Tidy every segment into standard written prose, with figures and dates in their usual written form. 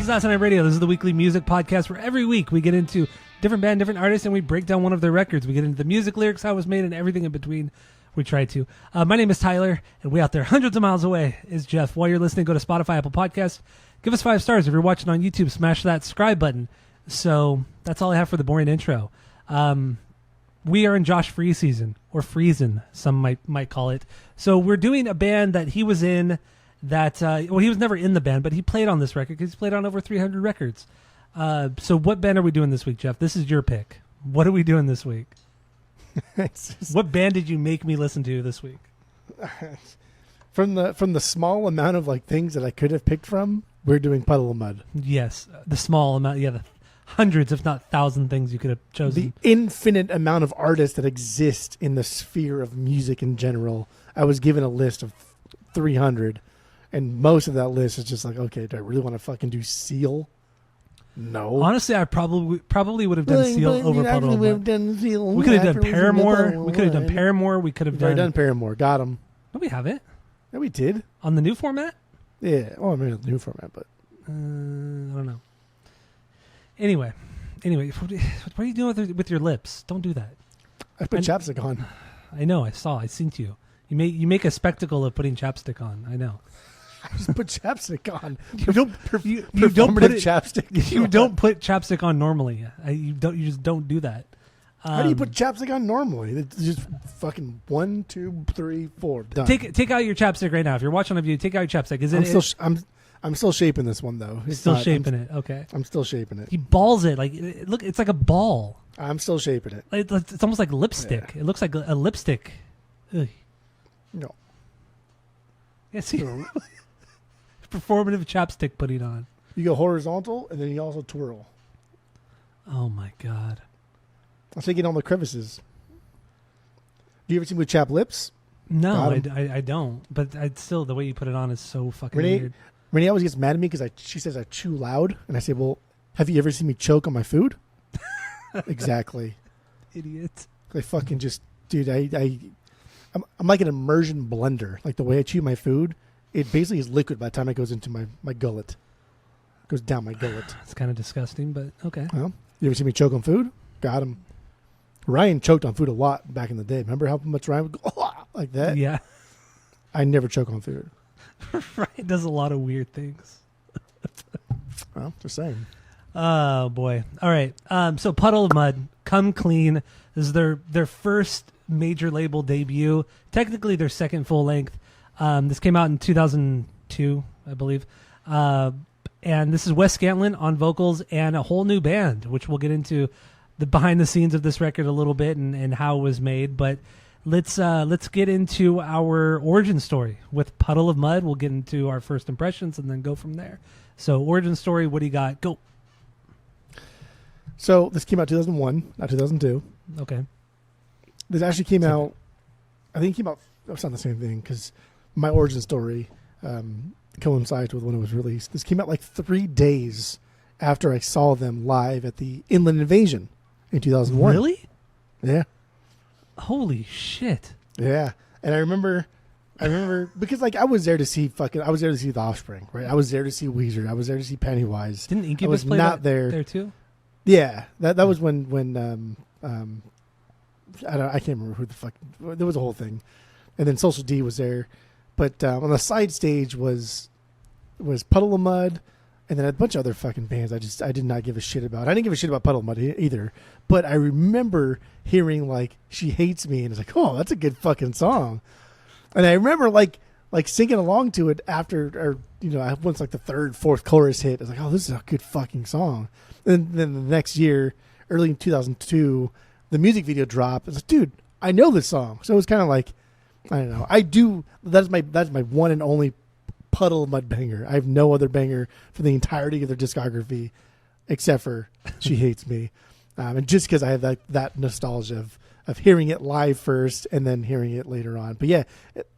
is Asinine Radio. This is the weekly music podcast where every week we get into different band, different artists, and we break down one of their records. We get into the music, lyrics, how it was made, and everything in between. We try to. My name is Tyler, and way out there, hundreds of miles away, is Jeff. While you're listening, go to Spotify, Apple Podcasts. Give us 5 stars. If you're watching on YouTube, smash that subscribe button. So that's all I have for the boring intro. We are in Josh Free season, or Friesen, some might call it. So we're doing a band that he was in that, he was never in the band, but he played on this record because he's played on over 300 records. So what band are we doing this week, Jeff? This is your pick. What are we doing this week? What band did you make me listen to this week? From the small amount of things that I could have picked from, we're doing Puddle of Mudd. Yes, the small amount, the hundreds, if not 1,000 things you could have chosen. The infinite amount of artists that exist in the sphere of music in general. I was given a list of 300, and most of that list is just okay, do I really want to fucking do Seal? No. Honestly, I probably would have done Seal over Puddle of Mudd. We could have done Paramore. We could have done Paramore. We could have done Paramore. Got him. No, we haven't. Yeah, we did. On the new format? Yeah. Well, I mean, the new format, but I don't know. Anyway, what are you doing with your lips? Don't do that. I put chapstick on. I know. I seen you. You make a spectacle of putting chapstick on. I know. I just put chapstick on. You don't put chapstick. You don't put chapstick on normally. You just don't do that. How do you put chapstick on normally? It's just fucking 1, 2, 3, 4. Done. Take out your chapstick right now. If you're watching on video, take out your chapstick. I'm still shaping this one though. Shaping it. Okay. I'm still shaping it. He balls it look. It's like a ball. I'm still shaping it. It's almost like lipstick. Yeah. It looks like a lipstick. Ugh. No. Yeah. See. Performative chapstick putting on. You go horizontal and then you also twirl. Oh my god. I'm taking all the crevices. Do you ever see me with chapped lips? No, I don't. But still, the way you put it on is so fucking weird. Renee always gets mad at me because she says I chew loud, and I say, "Well, have you ever seen me choke on my food?" Exactly. Idiot. I fucking just, dude. I'm like an immersion blender. Like the way I chew my food, it basically is liquid by the time it goes into my gullet. It goes down my gullet. It's kind of disgusting, but okay. Well, you ever see me choke on food? Got him. Ryan choked on food a lot back in the day. Remember how much Ryan would go like that? Yeah. I never choke on food. Ryan does a lot of weird things. Well, just saying. Oh, boy. All right. So Puddle of Mudd, Come Clean. This is their first major label debut. Technically their second full length. This came out in 2002, I believe. And this is Wes Scantlin on vocals and a whole new band, which we'll get into the behind the scenes of this record a little bit and how it was made. But let's get into our origin story with Puddle of Mudd. We'll get into our first impressions and then go from there. So origin story, what do you got? Go. So this came out 2001, not 2002. Okay. This actually came out, I think it came out, it's not the same thing because my origin story coincides with when it was released. This came out 3 days after I saw them live at the Inland Invasion in 2001. Really? Yeah. Holy shit. Yeah. And I remember because I was there to see The Offspring, right? I was there to see Weezer. I was there to see Pennywise. Didn't Incubus play not there too? Yeah. That was when I can't remember who the fuck, there was a whole thing. And then Social D was there. But on the side stage was Puddle of Mudd, and then a bunch of other fucking bands I did not give a shit about. I didn't give a shit about Puddle of Mudd either. But I remember hearing She Hates Me, and it's oh, that's a good fucking song. And I remember singing along to it after, once the third, fourth chorus hit. I was oh, this is a good fucking song. And then the next year, early in 2002, the music video dropped. I was dude, I know this song. So it was kind of I don't know. I do. That's my one and only Puddle of Mudd banger. I have no other banger for the entirety of their discography, except for She Hates Me, and just because I have that nostalgia of hearing it live first and then hearing it later on. But yeah,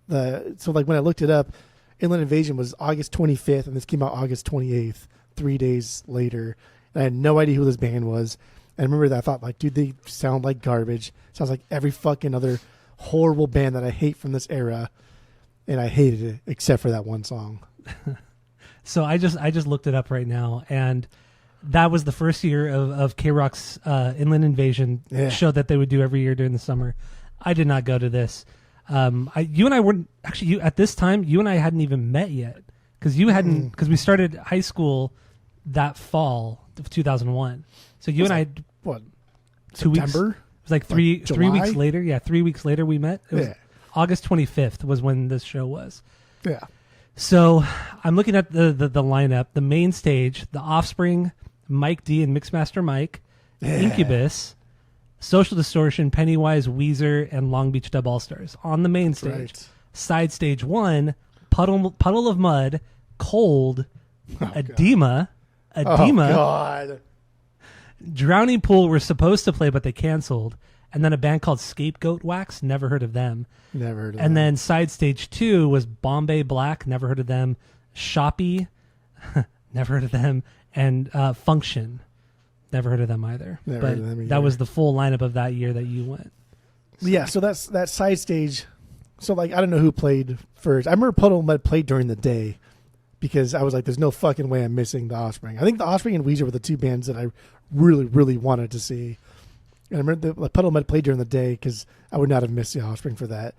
when I looked it up, Inland Invasion was August 25th, and this came out August 28th, 3 days later. And I had no idea who this band was. And I remember that I thought dude, they sound like garbage. Sounds like every fucking other horrible band that I hate from this era, and I hated it except for that one song. So I just looked it up right now, and that was the first year of K-Rock's Inland Invasion show that they would do every year during the summer. I did not go to this. You and I weren't actually. At this time, you and I hadn't even met yet because you hadn't because we started high school that fall of 2001. So you and I, what, 2 weeks? September? It was like three weeks later. Yeah, 3 weeks later we met. It was August 25th was when this show was. Yeah. So I'm looking at the lineup. The main stage: The Offspring, Mike D and Mixmaster Mike, Incubus, Social Distortion, Pennywise, Weezer, and Long Beach Dub All Stars on the main stage. Right. Side stage 1, Puddle of Mud, Cold, Edema, Oh God. Drowning Pool were supposed to play, but they canceled. And then a band called Scapegoat Wax, never heard of them. Never heard of them. And then side stage 2 was Bombay Black, never heard of them. Shoppy, never heard of them. And Function, never heard of them either. Never but heard of them either. That was the full lineup of that year that you went. Yeah, so that's that side stage. So like I don't know who played first. I remember Puddle of Mudd played during the day because I was like, "There's no fucking way I'm missing the Offspring." I think the Offspring and Weezer were the two bands that I really, really wanted to see. And I remember the Puddle of Mudd played during the day because I would not have missed the Offspring for that.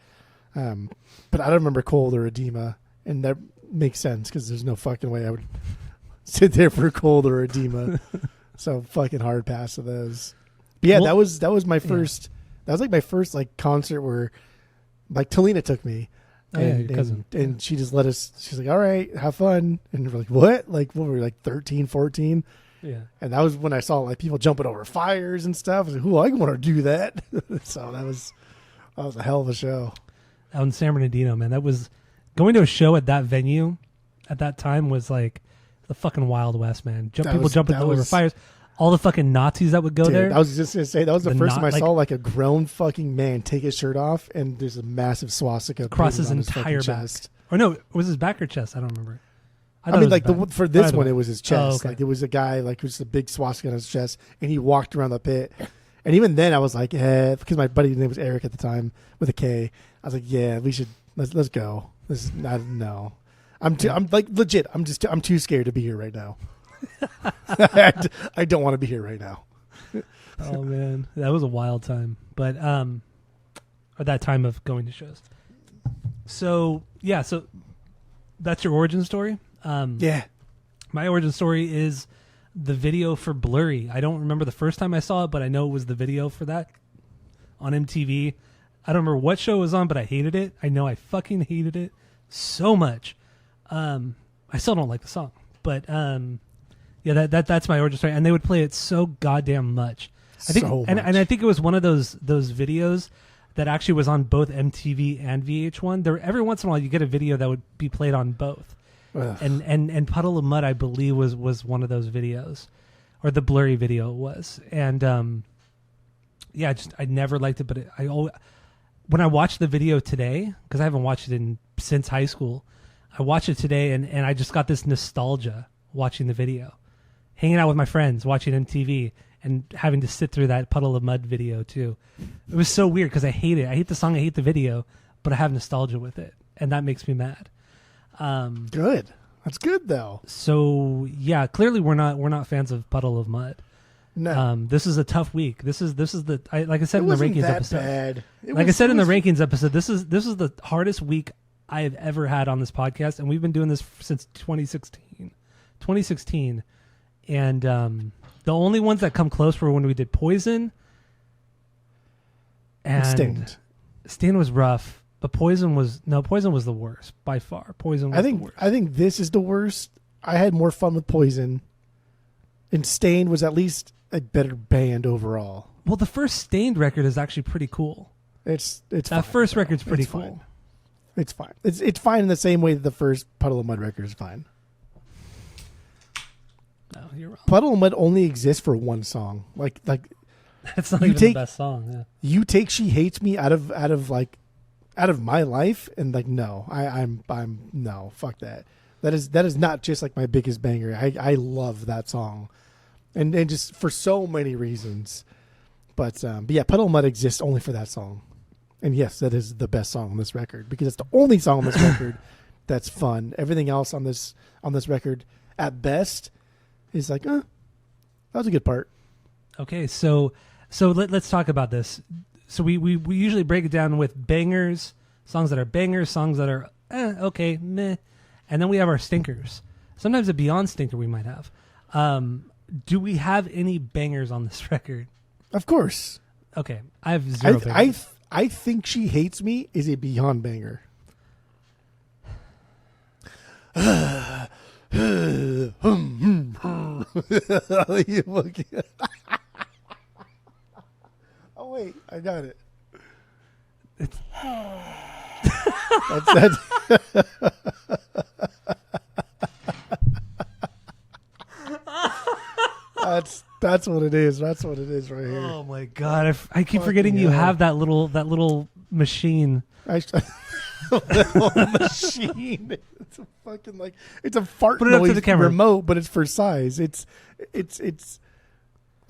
But I don't remember Cold or Edema, and that makes sense because there's no fucking way I would sit there for Cold or Edema. So fucking hard pass to those. But yeah, that was my first. That was like my first like concert where, like, Talina took me, your cousin. and she just let us. She's like, "All right, have fun," and we're like, "What?" Like, what were we, like 13, 14? Yeah, and that was when I saw like people jumping over fires and stuff. I was like, "Who? I want to do that." So that was a hell of a show. Out in San Bernardino, man, that was going to a show at that venue at that time was like the fucking Wild West, man. People jumping over fires. All the fucking Nazis that would go there. I was just going to say, that was the first time I saw like a grown fucking man take his shirt off and there's a massive swastika across his entire back. Or no, it was his back or chest? I don't remember. I mean, like for this one, it was his chest. Oh, okay. Like it was a guy like with a big swastika on his chest and he walked around the pit. And even then I was like, because my buddy's name was Eric at the time with a K. I was like, yeah, we should, let's go. This is not, no. I'm like legit. I'm too scared to be here right now. I don't want to be here right now. Oh man, that was a wild time. But or that time of going to shows. So yeah, so that's your origin story. Yeah, my origin story is the video for Blurry. I don't remember the first time I saw it, but I know it was the video for that on MTV. I don't remember what show it was on, but I hated it. I know I fucking hated it so much. I still don't like the song, but yeah, that's my origin story, and they would play it so goddamn much. I think, and I think it was one of those videos that actually was on both MTV and VH1. There, every once in a while, you get a video that would be played on both. Ugh. And Puddle of Mud, I believe, was one of those videos, or the Blurry video was. And yeah, I never liked it, but when I watched the video today, because I haven't watched it since high school, I watched it today, and I just got this nostalgia watching the video. Hanging out with my friends, watching MTV, and having to sit through that Puddle of Mud video too. It was so weird because I hate it. I hate the song, I hate the video, but I have nostalgia with it, and that makes me mad. Good. That's good though. So yeah, clearly we're not fans of Puddle of Mud. No. This is a tough week. This is like I said it in the wasn't rankings that episode. Bad. I said in the rankings episode, this is the hardest week I have ever had on this podcast, and we've been doing this since 2016. And the only ones that come close were when we did Poison and Stained. Stained was rough, but Poison was the worst by far. Poison was the worst. I think this is the worst. I had more fun with Poison, and Stained was at least a better band overall. Well, the first Stained record is actually pretty cool. It's that fine, first though. record's pretty It's cool. Fine. It's fine. It's fine in the same way that the first Puddle of Mud record is fine. No, you're wrong. Puddle of Mud only exists for one song. Like That's not even the best song. Yeah. You take She Hates Me out of my life, and like no, I'm no, fuck that. That is not just like my biggest banger. I love that song, and just for so many reasons. But yeah, Puddle of Mud exists only for that song, and yes, that is the best song on this record because it's the only song on this record that's fun. Everything else on this record, at best, is like, that was a good part. Okay, so let's talk about this. So we usually break it down with bangers, songs that are bangers, songs that are okay, meh, and then we have our stinkers. Sometimes a beyond stinker we might have. Do we have any bangers on this record? Of course. Okay, I have zero bangers. I think She Hates Me is a beyond banger. Oh wait, I got it. That's what it is. That's what it is right here. Oh my god! I keep forgetting you have that little machine. Little machine. It's a fucking it's a fart Put it up to noise the camera. remote, but it's for size. It's that's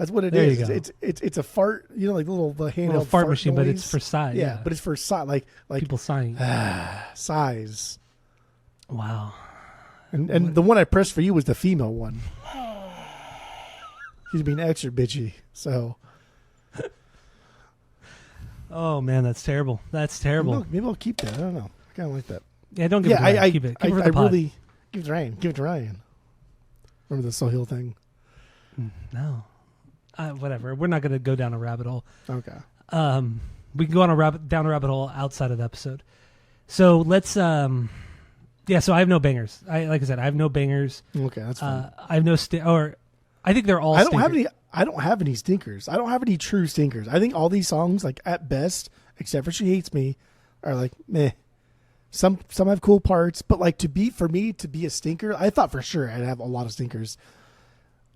what it there is. You go. It's a fart, the handheld little fart machine, noise. but it's for size. Yeah, but it's for size, like people sighing. Size. Wow. And the one I pressed for you was the female one. She's being extra bitchy. So. Oh man, that's terrible. That's terrible. Maybe I'll keep that. I don't know. I kind of like that. Yeah, don't give it to Ryan. Keep it. Keep it for the pod. Really give it to Ryan. Give it to Ryan. Remember the Soul Hill thing? No. Whatever. We're not going to go down a rabbit hole. Okay. We can go on down a rabbit hole outside of the episode. So let's. So I have no bangers. Like I said, I have no bangers. Okay, that's fine. I have no I think they're all. I don't have any stinkers. I don't have any true stinkers. I think all these songs, like at best, except for She Hates Me, are like meh. Some have cool parts, but like for me to be a stinker, I thought for sure I'd have a lot of stinkers,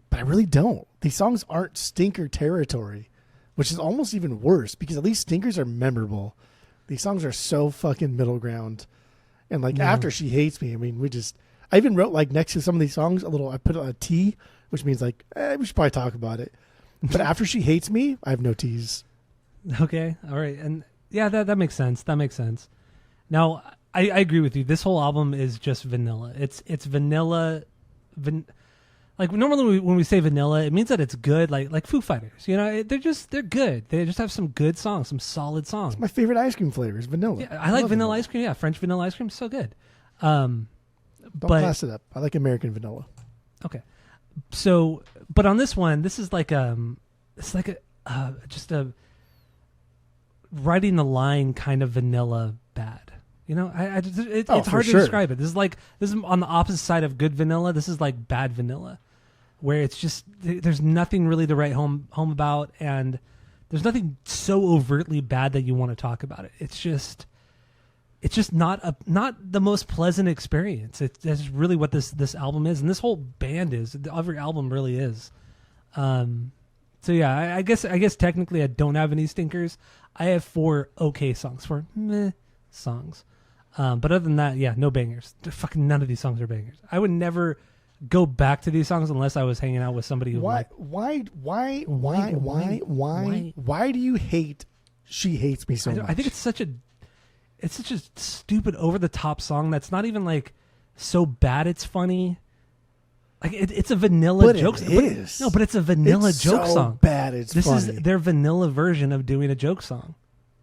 but I really don't. These songs aren't stinker territory, which is almost even worse because at least stinkers are memorable. These songs are so fucking middle ground, and after She Hates Me, I mean, I even wrote next to some of these songs I put a T, which means we should probably talk about it. But after She Hates Me, I have no T's. Okay, all right, and yeah, that makes sense. That makes sense. Now, I agree with you. This whole album is just vanilla. It's vanilla. Normally when we say vanilla, it means that it's good. Like Foo Fighters, they're good. They just have some good songs, some solid songs. It's my favorite ice cream flavor is vanilla. Yeah, I like vanilla ice cream. Yeah, French vanilla ice cream is so good. Don't class it up. I like American vanilla. Okay. So, but on this one, this is it's just a riding the line kind of vanilla bad. It's hard to describe it. This is on the opposite side of good vanilla. This is like bad vanilla, where it's just there's nothing really to write home about, and there's nothing so overtly bad that you want to talk about it. It's just not the most pleasant experience. That's really what this album is, and this whole band is. Every album really is. So yeah, I guess technically I don't have any stinkers. I have 4 okay songs, 4 meh songs. But other than that, yeah, no bangers. Fucking none of these songs are bangers. I would never go back to these songs unless I was hanging out with somebody who why do you hate She Hates Me so much? I think it's such a stupid over the top song that's not even so bad it's funny. It's a vanilla joke song. But it's a vanilla joke song. Bad it's this funny. Is their vanilla version of doing a joke song,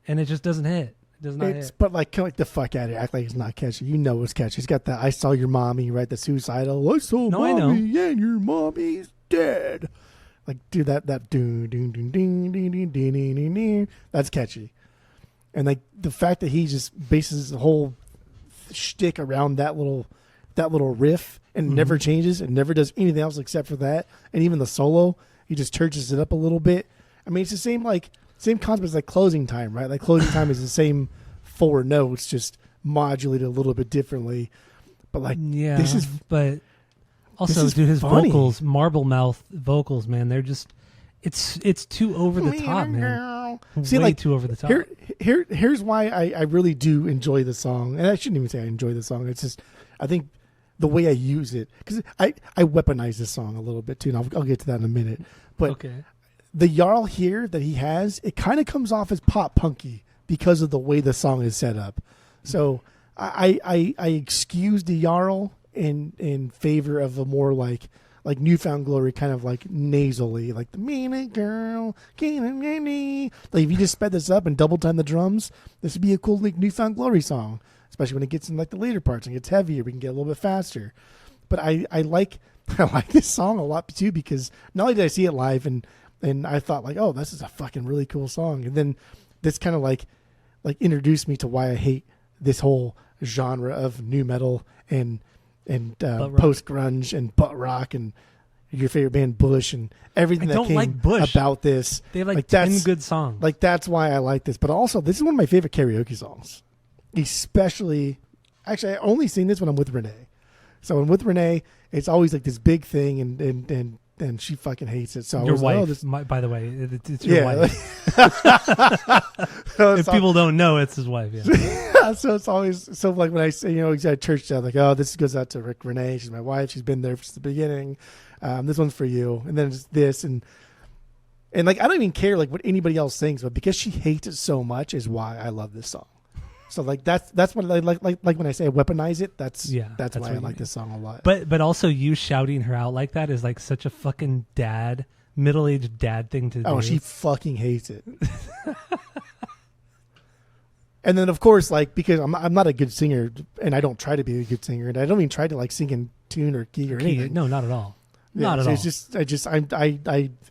and it just doesn't hit. It does not hit. But come the fuck out of here. Act like it's not catchy. You know it's catchy. It's got that "I saw your mommy," right? The suicidal. I saw mommy, and your mommy's dead. Do that ding ding ding ding ding ding ding ding ding. That's catchy. And the fact that he just bases the whole shtick around that little riff and never changes and never does anything else except for that, and even the solo, he just churches it up a little bit. I mean, it's the same concept as Closing Time, right? Closing Time is the same 4 notes, just modulated a little bit differently. But this is. But also, dude, his funny vocals, marble mouth vocals, man, they're just. It's too over the top, man. See, way too over the top. Here's why I really do enjoy the song, and I shouldn't even say I enjoy the song. It's just I think the way I use it, because I weaponize this song a little bit too, and I'll get to that in a minute. But the Jarl here that he has, it kind of comes off as pop punky because of the way the song is set up. So I excused the Jarl in favor of a more like Newfound Glory, kind of like nasally, like the mean girl, like if you just sped this up and double time the drums, this would be a cool like Newfound Glory song, especially when it gets in like the later parts and gets heavier. We can get a little bit faster. But I like this song a lot too, because not only did I see it live and I thought like, oh, this is a fucking really cool song, and then this kind of like introduced me to why I hate this whole genre of nu metal and post grunge and butt rock and your favorite band Bush and everything that came like Bush. About this. They have like 10 good songs. Like that's why I like this. But also, this is one of my favorite karaoke songs. Especially, actually, I only sing this when I'm with Renee. So when with Renee, it's always like this big thing, and she fucking hates it. So your wife, by the way, it's your wife. If people don't know, it's his wife. Yeah. So it's always like when I say, he's at church, like, oh, this goes out to Renee. She's my wife. She's been there since the beginning. This one's for you. And then it's this and like I don't even care like what anybody else thinks, but because she hates it so much is why I love this song. So like that's what I like when I say weaponize it. That's why I like this song a lot. But also you shouting her out like that is like such a fucking middle-aged dad thing to do. Oh, she fucking hates it. And then of course, like because I'm not a good singer, and I don't try to be a good singer, and I don't even try to like sing in tune or key or anything. No, not at all. Not at all. It's just I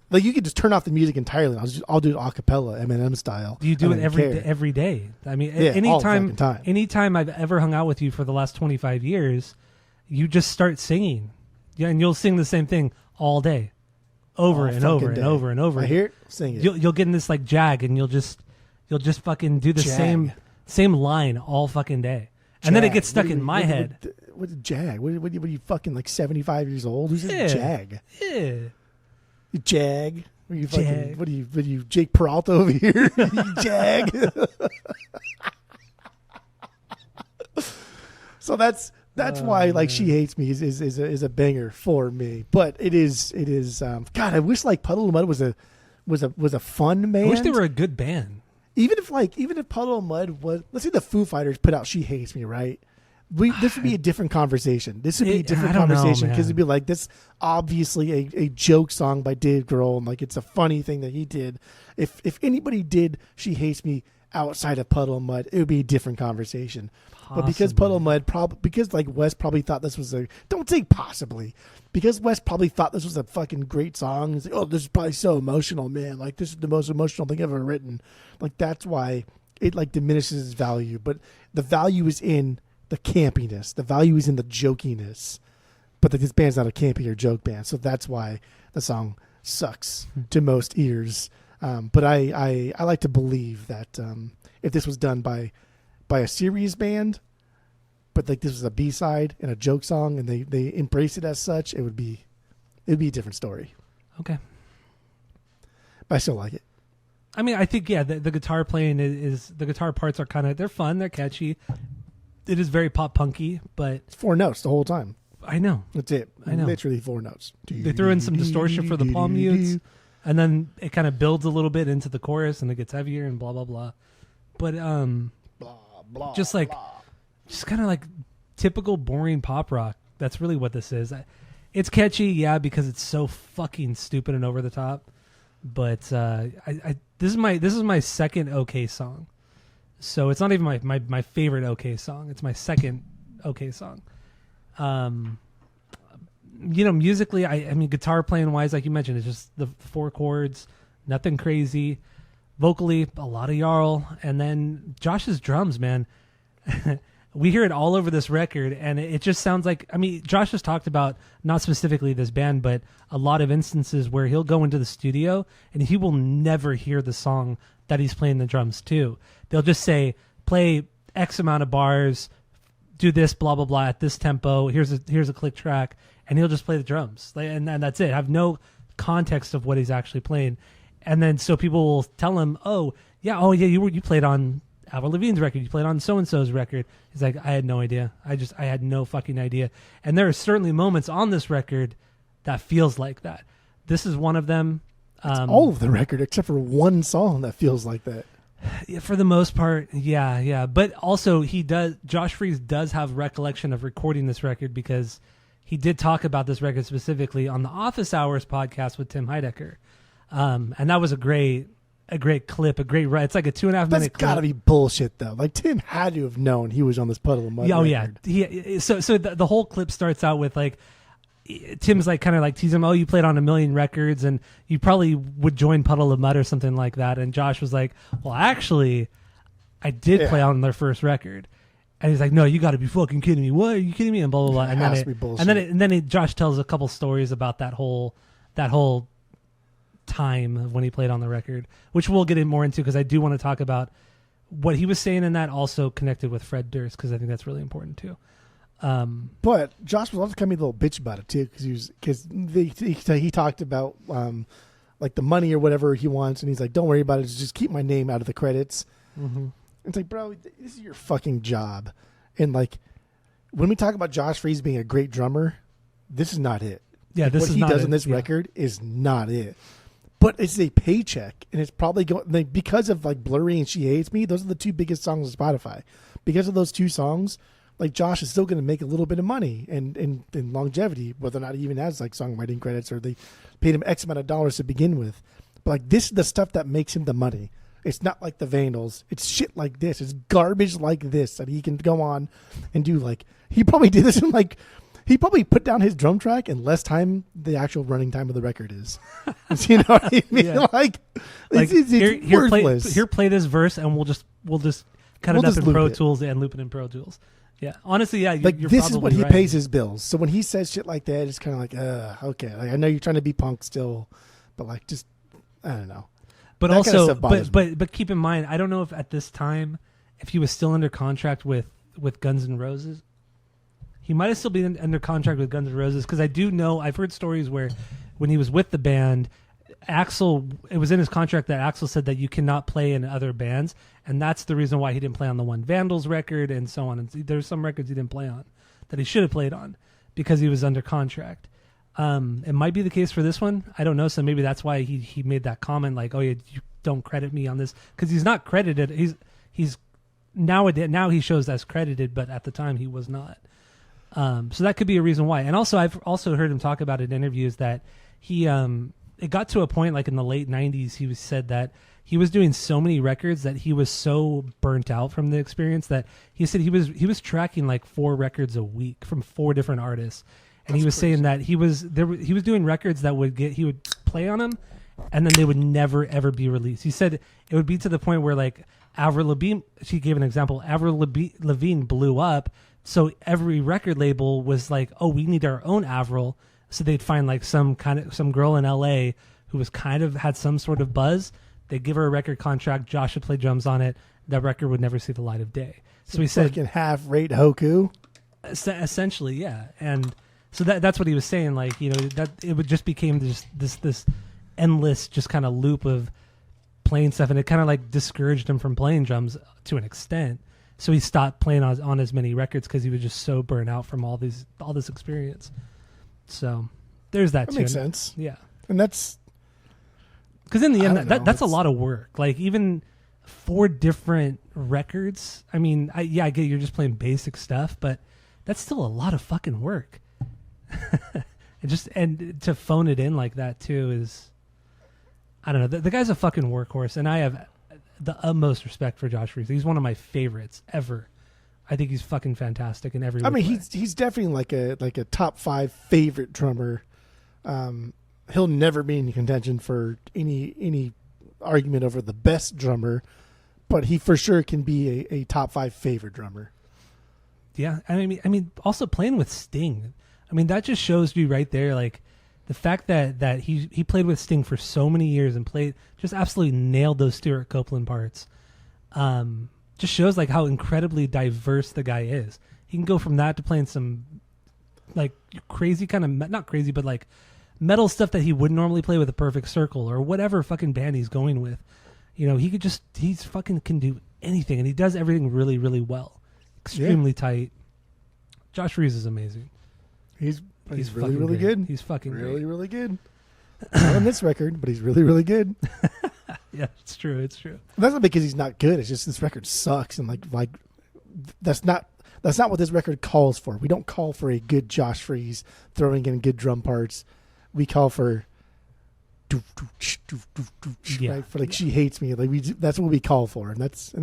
like you could just turn off the music entirely. I'll do it a cappella, Eminem style. You do it every day. I mean, anytime I've ever hung out with you for the last 25 years, you just start singing. Yeah, and you'll sing the same thing all day, over and over and over and over. I hear it, sing it. You'll get in this like jag, and you'll just fucking do the same line all fucking day, and then it gets stuck in my head. What's a jag? What are you fucking like 75 years old? Who's a jag? Yeah. You jag? What are you fucking? What are you Jake Peralta over here? You jag. So that's why like she hates me is a banger for me. But it is God, I wish like Puddle of Mudd was a fun band. I wish they were a good band. Even if Puddle of Mudd was, let's say the Foo Fighters put out She Hates Me, right? This would be a different conversation. This would be a different conversation because it'd be like this obviously a joke song by Dave Grohl, and like it's a funny thing that he did. If anybody did She Hates Me outside of Puddle of Mudd, it would be a different conversation. Possibly. But because Puddle of Mudd because like Wes probably thought this was because Wes probably thought this was a fucking great song. He's like, oh, this is probably so emotional, man. Like this is the most emotional thing I've ever written. Like that's why it like diminishes its value. But the value is in the campiness. The value is in the jokiness. But this band's not a campy or joke band, so that's why the song sucks to most ears. But I like to believe that if this was done by a serious band, but like this was a B-side and a joke song, and they embrace it as such, it'd be a different story. Okay. But I still like it. I mean, I think the guitar playing is the guitar parts are they're fun, they're catchy. It is very pop punky, but it's 4 notes the whole time. I know. That's it. I know. Literally 4 notes. They threw in some distortion for the palm mutes, and then it kind of builds a little bit into the chorus, and it gets heavier and blah blah blah. But blah, blah, just kind of like typical boring pop rock. That's really what this is. It's catchy, yeah, because it's so fucking stupid and over the top. But this is my second okay song. So it's not even my favorite okay song. It's my second okay song. Musically, I mean, guitar playing wise, like you mentioned, it's just the 4 chords, nothing crazy. Vocally, a lot of Jarl, and then Josh's drums, man. We hear it all over this record, and it just sounds like, I mean, Josh has talked about, not specifically this band, but a lot of instances where he'll go into the studio and he will never hear the song that he's playing the drums to. They'll just say, play X amount of bars, do this, blah, blah, blah, at this tempo, here's a click track, and he'll just play the drums. And that's it. Have no context of what he's actually playing. And then so people will tell him, oh yeah, you played on Avril Lavigne's record, you played on so-and-so's record. He's like, I had no idea. I had no fucking idea. And there are certainly moments on this record that feels like that. This is one of them. It's all of the record except for one song that feels like that. Yeah, for the most part, yeah. But also, Josh Freese does have recollection of recording this record because he did talk about this record specifically on the Office Hours podcast with Tim Heidecker, and that was a great clip, it's like a 2.5 minute clip. That's gotta be bullshit though. Like Tim had to have known he was on this Puddle of Mudd. Oh record. yeah. So the whole clip starts out with like Tim's like kind of like teasing him, oh, you played on a million records and you probably would join Puddle of Mudd or something like that. And Josh was like, well, actually, I did play on their first record. And he's like, no, you got to be fucking kidding me. What, are you kidding me? And blah blah blah. And then Josh tells a couple stories about that whole time of when he played on the record, which we'll get more into because I do want to talk about what he was saying in that, also connected with Fred Durst, because I think that's really important too. But Josh was also kind of a little bitch about it too, because he talked about like the money or whatever he wants, and he's like, don't worry about it, just keep my name out of the credits. Mm-hmm. It's like, bro, this is your fucking job. And like when we talk about Josh Freese being a great drummer, this is not it. Yeah, like, this what is he not does it. in this record is not it. But it's a paycheck, and it's probably going like, because of like Blurry and She Hates Me. Those are the two biggest songs on Spotify. Because of those two songs, like Josh is still going to make a little bit of money and longevity, whether or not he even has like songwriting credits or they paid him X amount of dollars to begin with. But like this is the stuff that makes him the money. It's not like the Vandals. It's shit like this. It's garbage like this that he can go on and do. Like he probably did this in like. He probably put down his drum track in less time the actual running time of the record is. You know what I mean? Yeah. Like it's worthless. Play this verse, and we'll just cut it up in Pro Tools and loop it in Pro Tools. Yeah, honestly, yeah. Like you're this is what he right. pays his bills. So when he says shit like that, it's kind of like, okay. Like I know you're trying to be punk still, but like just I don't know. But that also, kind of stuff bothers me. but keep in mind, I don't know if at this time, if he was still under contract with Guns N' Roses. He might have still been under contract with Guns N' Roses, because I do know, I've heard stories where when he was with the band, it was in his contract that Axl said that you cannot play in other bands, and that's the reason why he didn't play on the one Vandals record and so on. And there's some records he didn't play on that he should have played on because he was under contract. It might be the case for this one. I don't know, so maybe that's why he made that comment like, oh, you don't credit me on this, because he's not credited. He's nowadays, now he shows as credited, but at the time he was not. So that could be a reason why. And also, I've also heard him talk about in interviews that he, it got to a point like in the late 90s, he said that he was doing so many records that he was so burnt out from the experience that he said he was tracking like 4 records a week from 4 different artists. And he was saying that he was doing records that he would play on them, and then they would never ever be released. He said it would be to the point where like Avril Lavigne, she gave an example, Avril Lavigne blew up. So every record label was like, "Oh, we need our own Avril." So they'd find like some girl in LA who was kind of had some sort of buzz. They'd give her a record contract. Josh would play drums on it. That record would never see the light of day. So he said, "Fucking half-rate Hoku." Essentially, yeah. And so that's what he was saying. Like, that it would just became this endless just kind of loop of playing stuff, and it kind of like discouraged him from playing drums to an extent. So he stopped playing on as many records because he was just so burnt out from all this experience. So there's that too. Makes sense. Yeah. And that's... Because in the end, that's a lot of work. Like even 4 different records. I mean, I get you're just playing basic stuff, but that's still a lot of fucking work. and to phone it in like that too is... I don't know. The guy's a fucking workhorse, and I have... the utmost respect for Josh Freese. He's one of my favorites ever. I think he's fucking fantastic in every way. I mean, he's definitely like a top 5 favorite drummer. He'll never be in contention for any argument over the best drummer, but he for sure can be a top 5 favorite drummer. Yeah, I mean, also playing with Sting. I mean, that just shows you right there, like the fact that he played with Sting for so many years and just absolutely nailed those Stuart Copeland parts. Just shows like how incredibly diverse the guy is. He can go from that to playing some like crazy kind of, not crazy, but like metal stuff that he wouldn't normally play with a Perfect Circle or whatever fucking band he's going with. He's fucking can do anything, and he does everything really, really well. Extremely tight. Josh Freese is amazing. He's really, really great. good. He's fucking really, great. really good. Not on this record, but he's really, really good. Yeah, it's true. It's true. That's not because he's not good. It's just this record sucks, and like that's not what this record calls for. We don't call for a good Josh Freese throwing in good drum parts. We call for right? For like She Hates Me. Like that's what we call for, and that's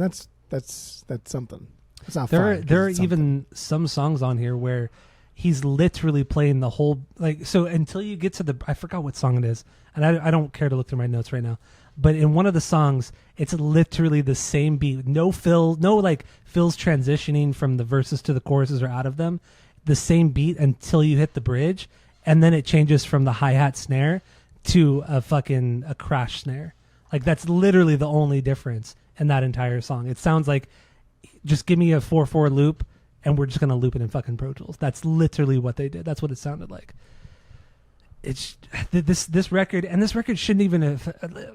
something. It's not fine. There are even some songs on here where he's literally playing the whole, like, so until you get to I forgot what song it is, and I don't care to look through my notes right now, but in one of the songs, it's literally the same beat. No fills transitioning from the verses to the choruses or out of them. The same beat until you hit the bridge, and then it changes from the hi-hat snare to a crash snare. Like, that's literally the only difference in that entire song. It sounds like, just give me a 4/4 loop, and we're just going to loop it in fucking Pro Tools. That's literally what they did. That's what it sounded like. It's this record, and this record shouldn't even have...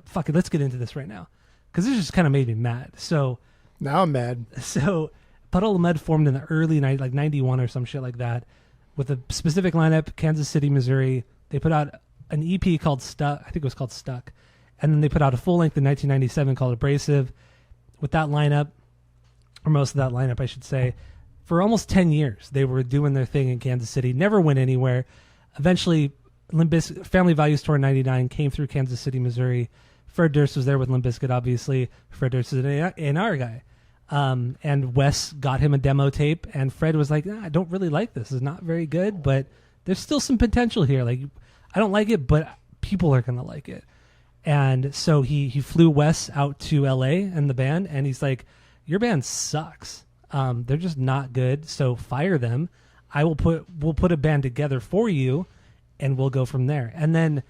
Fuck it, let's get into this right now. Because this just kind of made me mad. So now I'm mad. So Puddle of Mudd formed in the early 90s, like 91 or some shit like that, with a specific lineup, Kansas City, Missouri. They put out an EP called Stuck. I think it was called Stuck. And then they put out a full length in 1997 called Abrasive. With that lineup, or most of that lineup, I should say, for almost 10 years, they were doing their thing in Kansas City, never went anywhere. Eventually, Family Values Tour 99 came through Kansas City, Missouri. Fred Durst was there with Limp Bizkit, obviously. Fred Durst is an A&R guy. And Wes got him a demo tape, and Fred was like, I don't really like this. It's not very good, but there's still some potential here. Like, I don't like it, but people are going to like it. And so he flew Wes out to L.A. and the band, and he's like, your band sucks. They're just not good, so fire them. We'll put a band together for you, and we'll go from there. And then,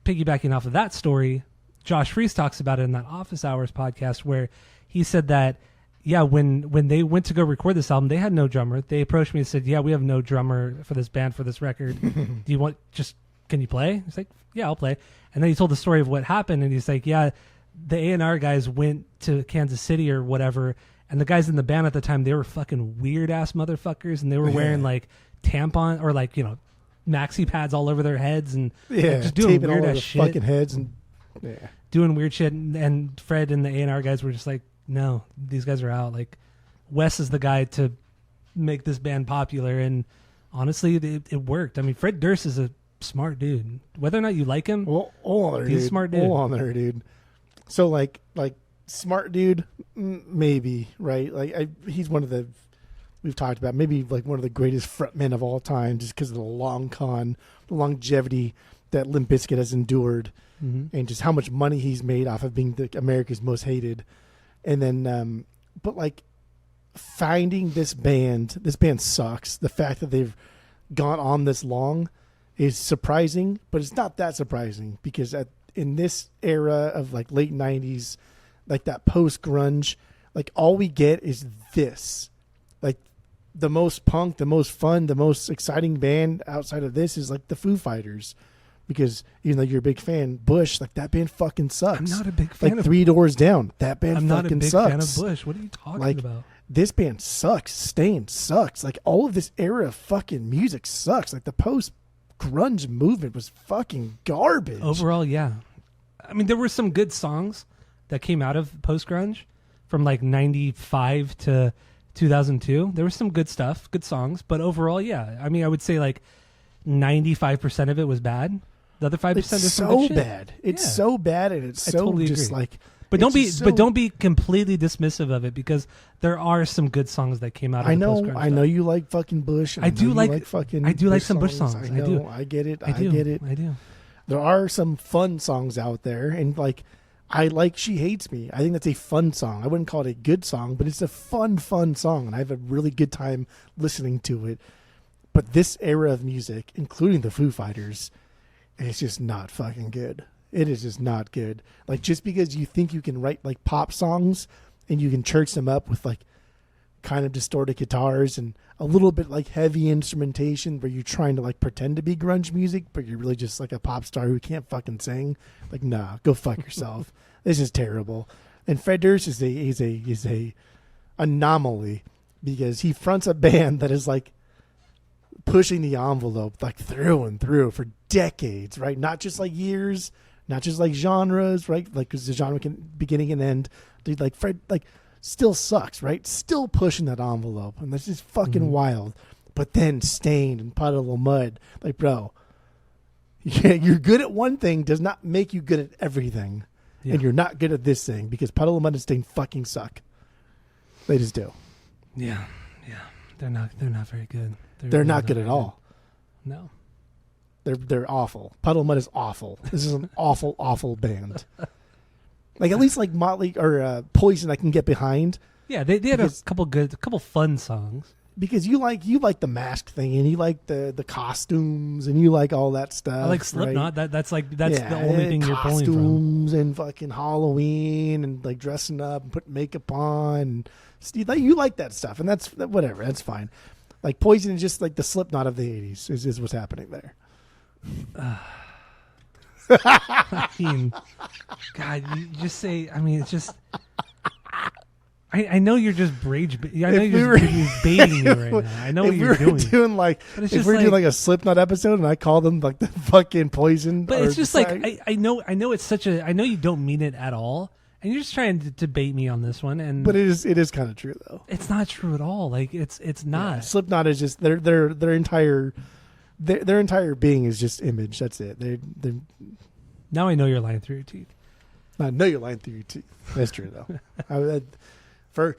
piggybacking off of that story, Josh Freese talks about it in that Office Hours podcast, where he said that, when they went to go record this album, they had no drummer. They approached me and said, we have no drummer for this band, for this record. Can you play? He's like, yeah, I'll play. And then he told the story of what happened, and he's like, the A&R guys went to Kansas City or whatever, and the guys in the band at the time, they were fucking weird-ass motherfuckers, and they were wearing, like, tampon, or, like, maxi pads all over their heads, and just doing weird-ass shit. Fucking heads and... Yeah. Doing weird shit, and Fred and the A&R guys were just like, no, these guys are out. Like, Wes is the guy to make this band popular, and honestly, it worked. I mean, Fred Durst is a smart dude. Whether or not you like him, he's a smart dude. Hold on there, dude. So, like smart dude, maybe, right? Like, he's one of the... We've talked about maybe like one of the greatest frontmen of all time, just because of the longevity that Limp Bizkit has endured. Mm-hmm. And just how much money he's made off of being America's most hated. And then, but like finding this band sucks. The fact that they've gone on this long is surprising, but it's not that surprising because in this era of like late 90s, like that post grunge, like all we get is this, like the most punk, the most fun, the most exciting band outside of this is like the Foo Fighters. Because even though you're a big fan, Bush, like that band fucking sucks. I'm not a big fan of Three Doors Down. That band fucking sucks. I'm not a big fan of Bush. What are you talking about? This band sucks. Stain sucks. Like all of this era of fucking music sucks. Like the post grunge movement was fucking garbage. Overall, yeah. I mean, there were some good songs that came out of post grunge from like 95 to 2002. There was some good stuff, good songs, but overall, yeah. I mean, I would say like 95% of it was bad. The other 5% is so bad. It's so bad, and it's so totally just agree. Like. But don't be completely dismissive of it because there are some good songs that came out of the post-grunge I know you like fucking Bush. I do like some Bush songs. I know. I get it. I get it. I do. There are some fun songs out there, and like I like She Hates Me. I think that's a fun song. I wouldn't call it a good song, but it's a fun song, and I have a really good time listening to it. But this era of music, including the Foo Fighters, it's just not fucking good. It is just not good. Like, just because you think you can write, like, pop songs and you can church them up with, like, kind of distorted guitars and a little bit, like, heavy instrumentation where you're trying to, like, pretend to be grunge music, but you're really just, like, a pop star who can't fucking sing. Like, nah, go fuck yourself. This is terrible. And Fred Durst is a anomaly because he fronts a band that is, like, pushing the envelope like through and through for decades, right? Not just like years, not just like genres, right? Like because the genre can beginning and end. Dude, like Fred, like still sucks, right? Still pushing that envelope, and that's just fucking wild. But then Stained and Puddle of Mudd, like bro, you're good at one thing does not make you good at everything, and you're not good at this thing because Puddle of Mudd and Stained fucking suck. They just do. Yeah. They're not very good. They're really not good at all. No. They're awful. Puddle of Mudd is awful. This is an awful band. Like at least like Motley or Poison I can get behind. Yeah, they had a couple fun songs. Because you like the mask thing and you like the costumes and you like all that stuff. I like Slipknot. Right? That's the only thing you're pulling from. Costumes and fucking Halloween and like dressing up and putting makeup on. And you like that stuff, and that's whatever. That's fine. Like Poison is just like the Slipknot of the '80s. Is what's happening there. I mean, God, you just say. I mean, it's just. I know you're just rage. I know you're baiting me right now. I know what you're doing. Doing like if we're doing like a Slipknot episode, and I call them like the fucking Poison. But it's just like I know it's such a. I know you don't mean it at all, and you're just trying to debate me on this one. But it is kind of true though. It's not true at all. Like it's not. Yeah, Slipknot is just their entire being is just image. That's it. They. Now I know you're lying through your teeth. I know you're lying through your teeth. That's true though. For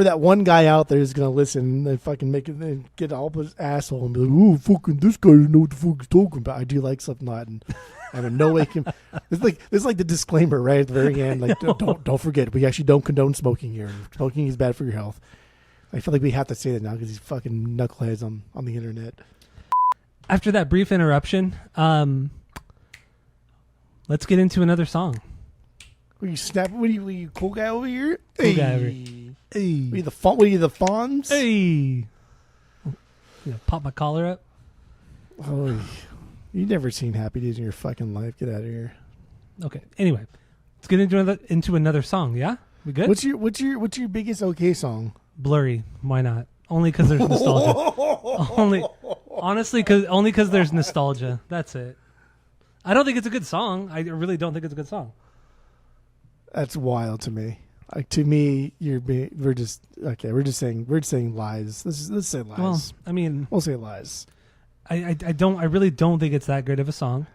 that one guy out there who's gonna listen and fucking make it and get all his asshole and be like, "Oh, fucking this guy doesn't know what the fuck he's talking about." I do like Slipknot, and I have no way can. It's like the disclaimer right at the very end. Like, don't forget, we actually don't condone smoking here. Smoking is bad for your health. I feel like we have to say that now because these fucking knuckleheads on the internet. After that brief interruption, let's get into another song. Were you snapping? Were you cool guy over here? Cool guy over here. Hey. Were you the Fonz? Hey. Pop my collar up. Oh, you've never seen Happy Days in your fucking life. Get out of here. Okay. Anyway, let's get into another song. Yeah, we good? What's your biggest okay song? Blurry. Why not? Only because there's nostalgia. Honestly, because there's nostalgia. That's it. I don't think it's a good song. I really don't think it's a good song. That's wild to me. Like to me, we're just saying lies. Let's say lies. Well, I mean, we'll say lies. I really don't think it's that great of a song.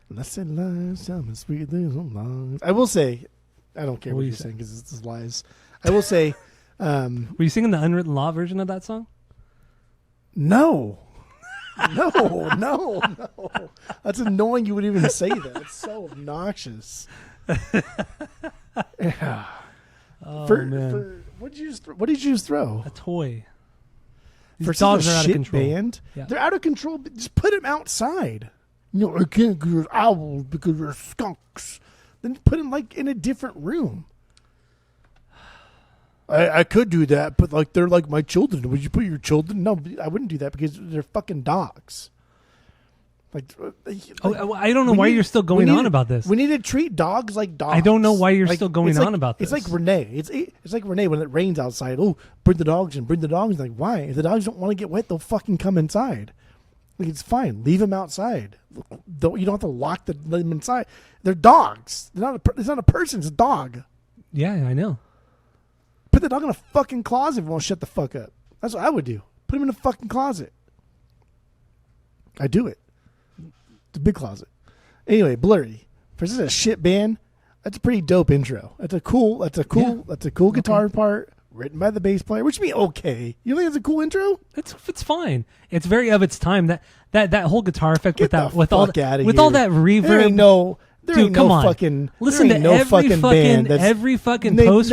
Let's say lies. Tell me sweet things on lies. I will say, I don't care what you're saying because it's lies. I will say. Were you singing the Unwritten Law version of that song? No. No. That's annoying. You would even say that. It's so obnoxious. Yeah. Oh, man. What did you just throw? A toy. These for dogs such a are out of shit control. Band, yeah. They're out of control. Just put them outside. I can't because there's owls because there's skunks. Then put them like in a different room. I could do that, but like they're like my children. Would you put your children? No, I wouldn't do that because they're fucking dogs. I don't know why you're still going on about this. We need to treat dogs like dogs. I don't know why you're still going on about this. It's like Renee. It's like Renee when it rains outside. Oh, bring the dogs in. Bring the dogs in. Like, why? If the dogs don't want to get wet, they'll fucking come inside. Like, it's fine. Leave them outside. You don't have to lock them inside. They're dogs. It's not a person. It's a dog. Yeah, I know. Put the dog in a fucking closet if you won't shut the fuck up. That's what I would do. Put him in a fucking closet. I do it. It's a big closet. Anyway, Blurry. For such a shit band, that's a pretty dope intro. That's a cool guitar part written by the bass player, which means okay. You think it's a cool intro? It's fine. It's very of its time. That whole guitar effect with all that reverb. Dude, come on. Listen to every fucking post.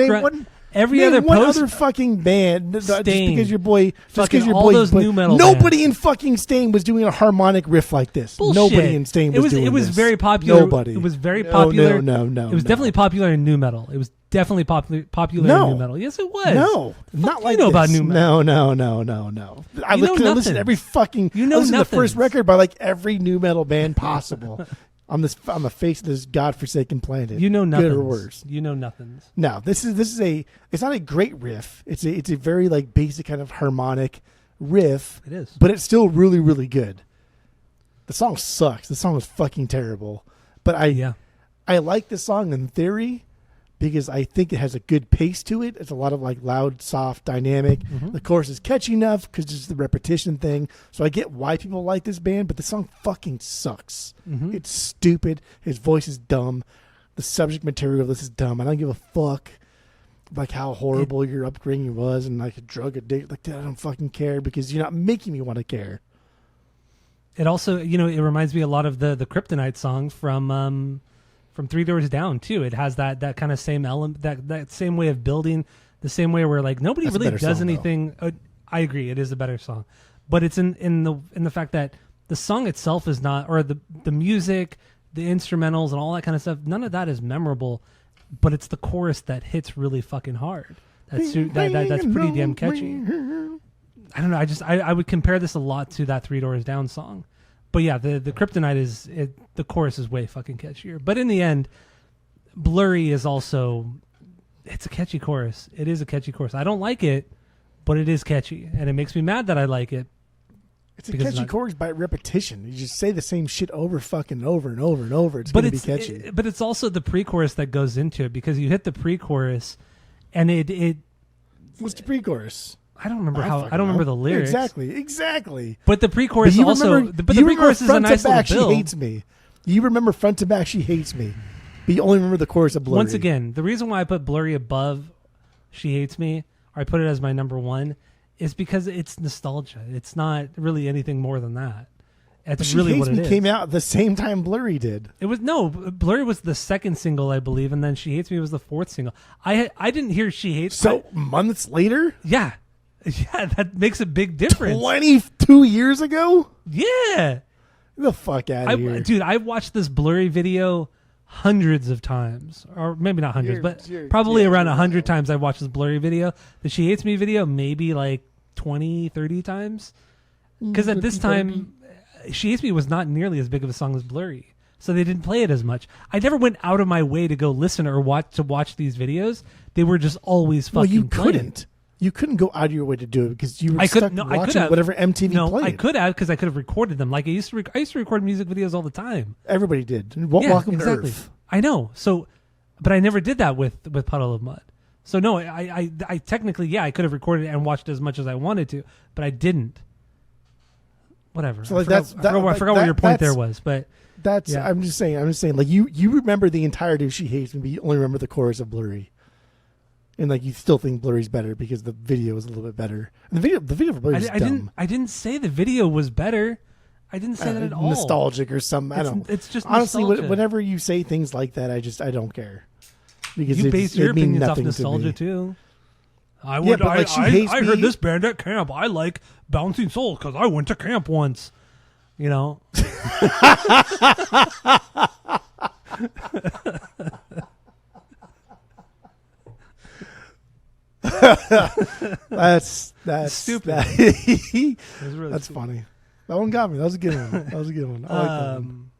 Every other fucking band, just because your boy, all those new metal. Nobody bands. in fucking Stain was doing a harmonic riff like this. Bullshit. Nobody in Stain was doing this. It was very popular. Nobody. It was very popular. No. It was definitely popular in new metal. It was definitely popular in new metal. Yes, it was. No, not like you know about new metal. No. I listen to every fucking. Listen to the first record by like every new metal band possible. On the face of this godforsaken planet. You know nothing. Good or worse. You know nothing. No, this is it's not a great riff. It's a very like basic kind of harmonic riff. It is. But it's still really, really good. The song sucks. The song is fucking terrible. But I I like the song in theory because I think it has a good pace to it. It's a lot of like loud, soft, dynamic. Mm-hmm. The chorus is catchy enough because it's the repetition thing. So I get why people like this band, but the song fucking sucks. Mm-hmm. It's stupid. His voice is dumb. The subject material of this is dumb. I don't give a fuck like how horrible your upbringing was and like a drug addict. Like, I don't fucking care because you're not making me want to care. It also, it reminds me a lot of the Kryptonite song from Three Doors Down too. It has that kind of same element, that same way of building, the same way where like nobody That's really does song, anything. I agree, it is a better song, but it's in the fact that the song itself is not, or the music, the instrumentals, and all that kind of stuff. None of that is memorable, but it's the chorus that hits really fucking hard. That's pretty damn catchy. I don't know. I would compare this a lot to that Three Doors Down song, but yeah, the Kryptonite the chorus is way fucking catchier. But in the end, Blurry is also, it's a catchy chorus. It is a catchy chorus. I don't like it, but it is catchy, and it makes me mad that I like it. It's a catchy chorus by repetition. You just say the same shit over fucking over and over and over. It's going to be catchy. But it's also the pre-chorus that goes into it, because you hit the pre-chorus, and it. What's the pre-chorus? I don't remember I don't remember the lyrics. Exactly. But the pre-chorus also. But the pre-chorus is a nice little build. She hates me. You remember front to back, she hates me. But you only remember the chorus of Blurry. Once again, the reason why I put Blurry above She Hates Me, or I put it as my number one, is because it's nostalgia. It's not really anything more than that. It's really what it is. She Hates Me came out the same time Blurry did. It was Blurry was the second single, I believe, and then She Hates Me was the fourth single. I didn't hear She Hates. So months later. Yeah, that makes a big difference. 22 years ago. Yeah, the fuck out of here, dude! I've watched this Blurry video hundreds of times, or maybe not hundreds, but probably around 100 times. I've watched this Blurry video. The She Hates Me video, maybe like 20, 30 times. Because at this time, She Hates Me was not nearly as big of a song as Blurry, so they didn't play it as much. I never went out of my way to go listen or watch these videos. They were just always fucking. Well, you playing. couldn't. You couldn't go out of your way to do it because you were stuck watching whatever MTV played. I could have, because I could have recorded them. Like I used to record music videos all the time. Everybody did. Welcome to Earth. I know. So, but I never did that with Puddle of Mudd. So no, I technically, I could have recorded it and watched as much as I wanted to, but I didn't. Whatever. So like I forgot what your point there was, but that's. Yeah. I'm just saying. Like you remember the entirety of She Hates Me, but you only remember the chorus of Blurry. And like you still think Blurry's better because the video is a little bit better. And the video for Blurry is dumb. I didn't say the video was better. I didn't say that at all. Nostalgic or something. I don't. It's just honestly, whenever you say things like that, I don't care because you base your opinions off nostalgia too. I heard this band at camp. I like Bouncing Souls because I went to camp once. You know. That's stupid. That's funny. That one got me. That was a good one. I like that one.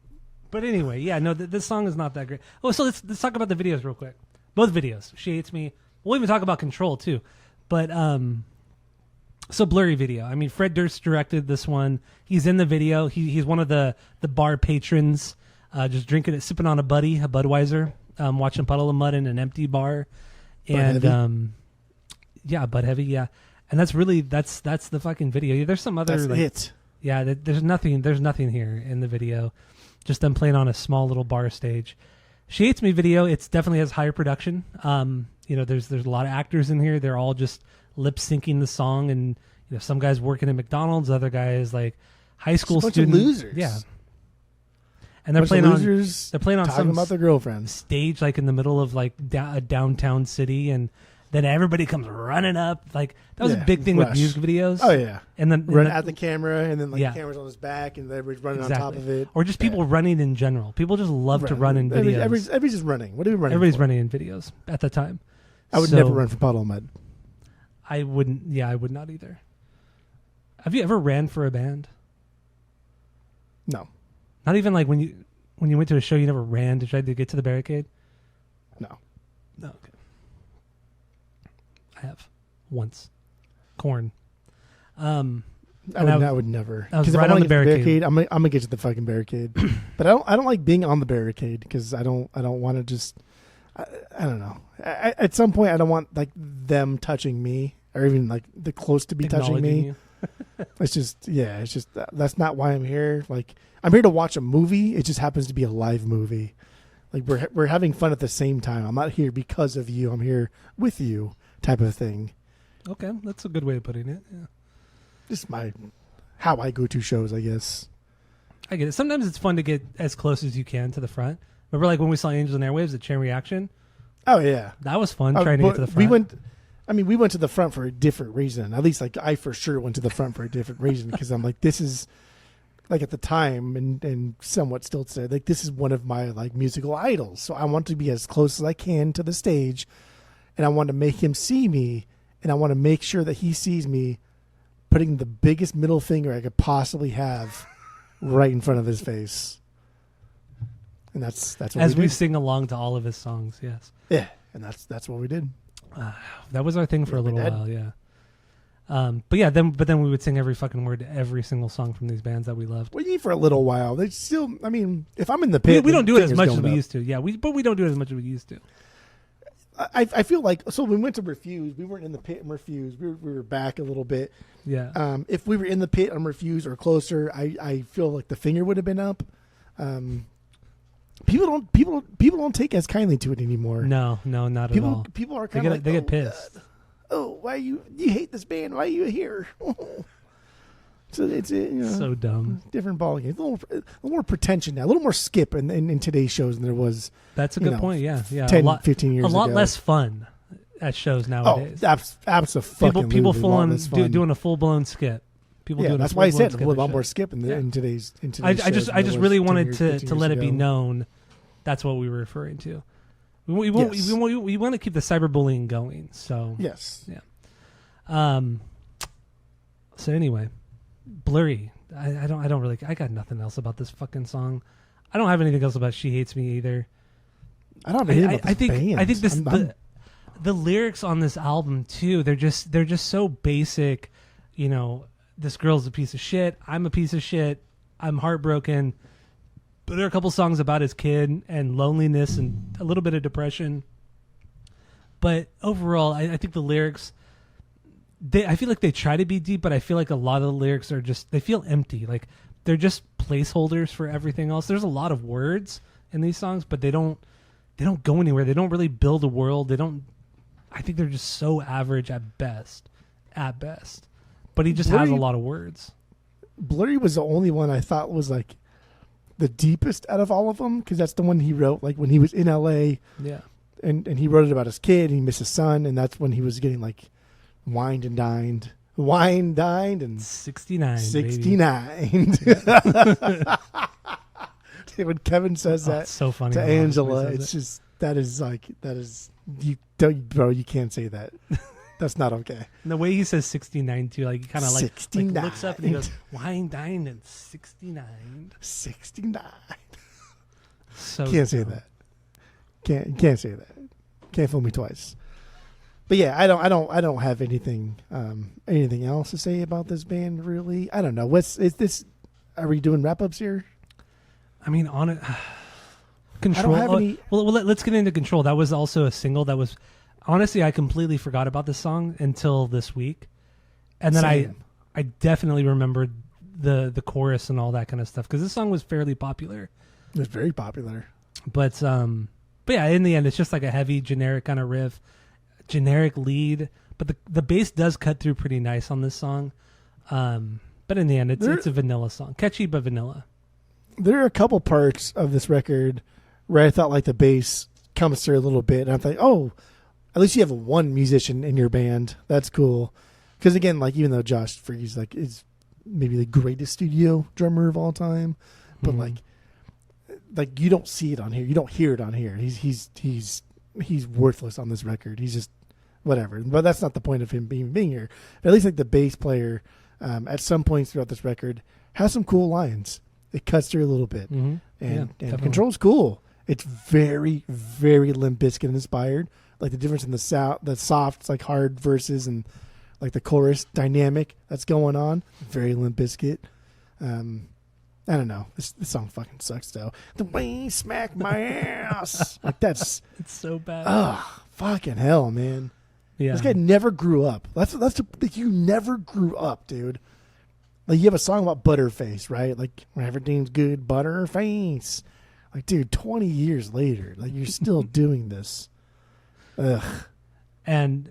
But anyway, this song is not that great. Oh, so let's talk about the videos real quick. Both videos. She Hates Me. We'll even talk about Control too. But so Blurry video. I mean, Fred Durst directed this one. He's in the video. He's one of the bar patrons, just sipping on a Budweiser, watching Puddle of Mudd in an empty bar. And Bud Heavy, yeah. And that's the fucking video. There's some other it. Yeah, there's nothing here in the video. Just them playing on a small little bar stage. She Hates Me video, it definitely has higher production. There's a lot of actors in here. They're all just lip syncing the song, and some guys working at McDonald's, other guys like high school students. Losers. Yeah. And they're playing on some about their girlfriends stage, like in the middle of like a downtown city, and then everybody comes running up. Like that was a big thing with music videos. Oh yeah, and then run at the camera, and then the camera's on his back, and everybody's running on top of it, or just people running in general. People just love to run in videos. Everybody's just running. What are we running? Everybody's for? running in videos at the time. I would never run for Puddle of Mudd. I wouldn't. Yeah, I would not either. Have you ever ran for a band? No. Not even like when you went to a show, you never ran to try to get to the barricade? No. No, okay. I have. Once. Corn. I would never. I was 'Cause if right I on wanna the get to barricade. I'm gonna get to the fucking barricade. But I don't like being on the barricade because I don't want to just. I don't know. At some point, I don't want like them touching me or even like the close to be touching Acknowledging me. you. It's just that's not why I'm here. Like I'm here to watch a movie. It just happens to be a live movie. Like we're having fun at the same time. I'm not here because of you. I'm here with you, type of thing. Okay, that's a good way of putting it. Yeah. Just how I go to shows, I guess. I get it. Sometimes it's fun to get as close as you can to the front. Remember, like when we saw Angels and Airwaves at Chain Reaction? Oh yeah, That was fun trying to get to the front. We went to the front for a different reason. At least, like I for sure went to the front for a different reason because I'm like, this is like at the time and somewhat still today, like this is one of my like musical idols. So I want to be as close as I can to the stage, and I want to make him see me, and I want to make sure that he sees me putting the biggest middle finger I could possibly have right in front of his face. And that's what as we did. sing along to all of his songs. Yes, Yeah, and that's what we did. that was our thing for a We little did. while. Yeah, but then we would sing every fucking word to every single song from these bands that we loved. We need for a little while. They still, I mean, if I'm in the pit, We don't do it as fingers much as going we up. used to. Yeah, but we don't do it as much as we used to. I feel like so when we went to Refuse, we weren't in the pit and Refuse. We were back a little bit. Yeah, If we were in the pit on Refuse or closer, I feel like the finger would have been up. People don't take as kindly to it anymore. no, not at all. People are They kind of get like, they get pissed. Oh, why you hate this band? Why are you here? So it's So dumb. different ball game. A little more pretension now. A little more skip in today's shows than there was That's a you good know, point. Yeah, 10, 15 years a ago. lot less fun at shows Oh, nowadays. absolutely. People full on doing a full blown skip. People Yeah, doing that's a why I full-blown said a skip little at more shows. skip in Yeah. today's. I shows just than there really was 10 wanted years, to 15 let years it be ago. known that's what we were referring to. We Yes. want to keep the cyberbullying going. So Yes. So anyway, Blurry. I don't really. I got nothing else about this fucking song. I don't have anything else about She Hates Me either. I don't have anything about this I think band. this the lyrics on this album too. They're just so basic. You know, this girl's a piece of shit. I'm a piece of shit. I'm heartbroken. But there are a couple songs about his kid and loneliness and a little bit of depression. But overall, I think the lyrics. I feel like they try to be deep, but I feel like a lot of the lyrics are they feel empty. Like they're just placeholders for everything else. There's a lot of words in these songs, but they don't go anywhere. They don't really build a world. I think they're just so average at best. But he just has a lot of words. Blurry was the only one I thought was like the deepest out of all of them because that's the one he wrote like when he was in LA. Yeah. And he wrote it about his kid. And he missed his son, and that's when he was getting like wined and dined, and 69. 69. When Kevin says that It's so funny. to how often Angela, he it's says just that is you don't, bro. You can't say that. That's not okay. And the way he says 69 too, like he kind of like 69. looks up and he goes, "Wine, dine, and 69." 69. So Can't say dumb. that. Can't say that. Can't fool me twice. But yeah, I don't have anything else to say about this band really. I don't know. Is this? Are we doing wrap ups here? I mean, on it. Control. I don't have any. Well, let's get into Control. That was also a single that was. Honestly, I completely forgot about this song until this week, and then Same. I definitely remembered the chorus and all that kind of stuff because this song was fairly popular. It was very popular. But yeah, in the end, it's just like a heavy, generic kind of riff, generic lead. But the bass does cut through pretty nice on this song. But in the end, it's a vanilla song, catchy but vanilla. There are a couple parts of this record where I thought like the bass comes through a little bit, and I thought, oh, at least you have one musician in your band. That's cool. Because again, like even though Josh Freese like is maybe the greatest studio drummer of all time, but like you don't see it on here. You don't hear it on here. He's worthless on this record. He's just whatever. But that's not the point of him being here. But at least like the bass player, at some points throughout this record, has some cool lines. It cuts through a little bit, and definitely. Control's cool. It's very, very Limp Bizkit inspired. Like the difference in the soft, like hard verses, and like the chorus dynamic that's going on. Very Limp Bizkit. I don't know. This song fucking sucks though. The way you smack my ass, like that's It's so bad. Fucking hell, man. Yeah. This guy never grew up. You never grew up, dude. Like you have a song about Butterface, right? Like everything's good, Butterface. Like, dude, 20 years later, like you're still doing this. Ugh. And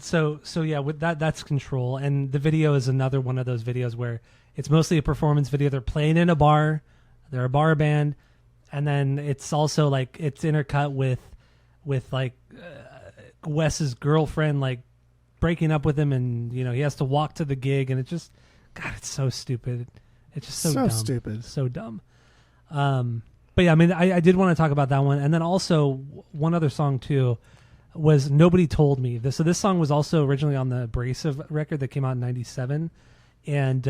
so yeah, with that's Control, and the video is another one of those videos where it's mostly a performance video. They're playing in a bar, they're a bar band, and then it's also like it's intercut with like Wes's girlfriend like breaking up with him, and you know he has to walk to the gig, and it just God, it's so stupid. It's just so dumb. Stupid, so dumb. But yeah, I mean, I did want to talk about that one, and then also one other song too was Nobody Told Me. So this song was also originally on the Abrasive record that came out in '97, and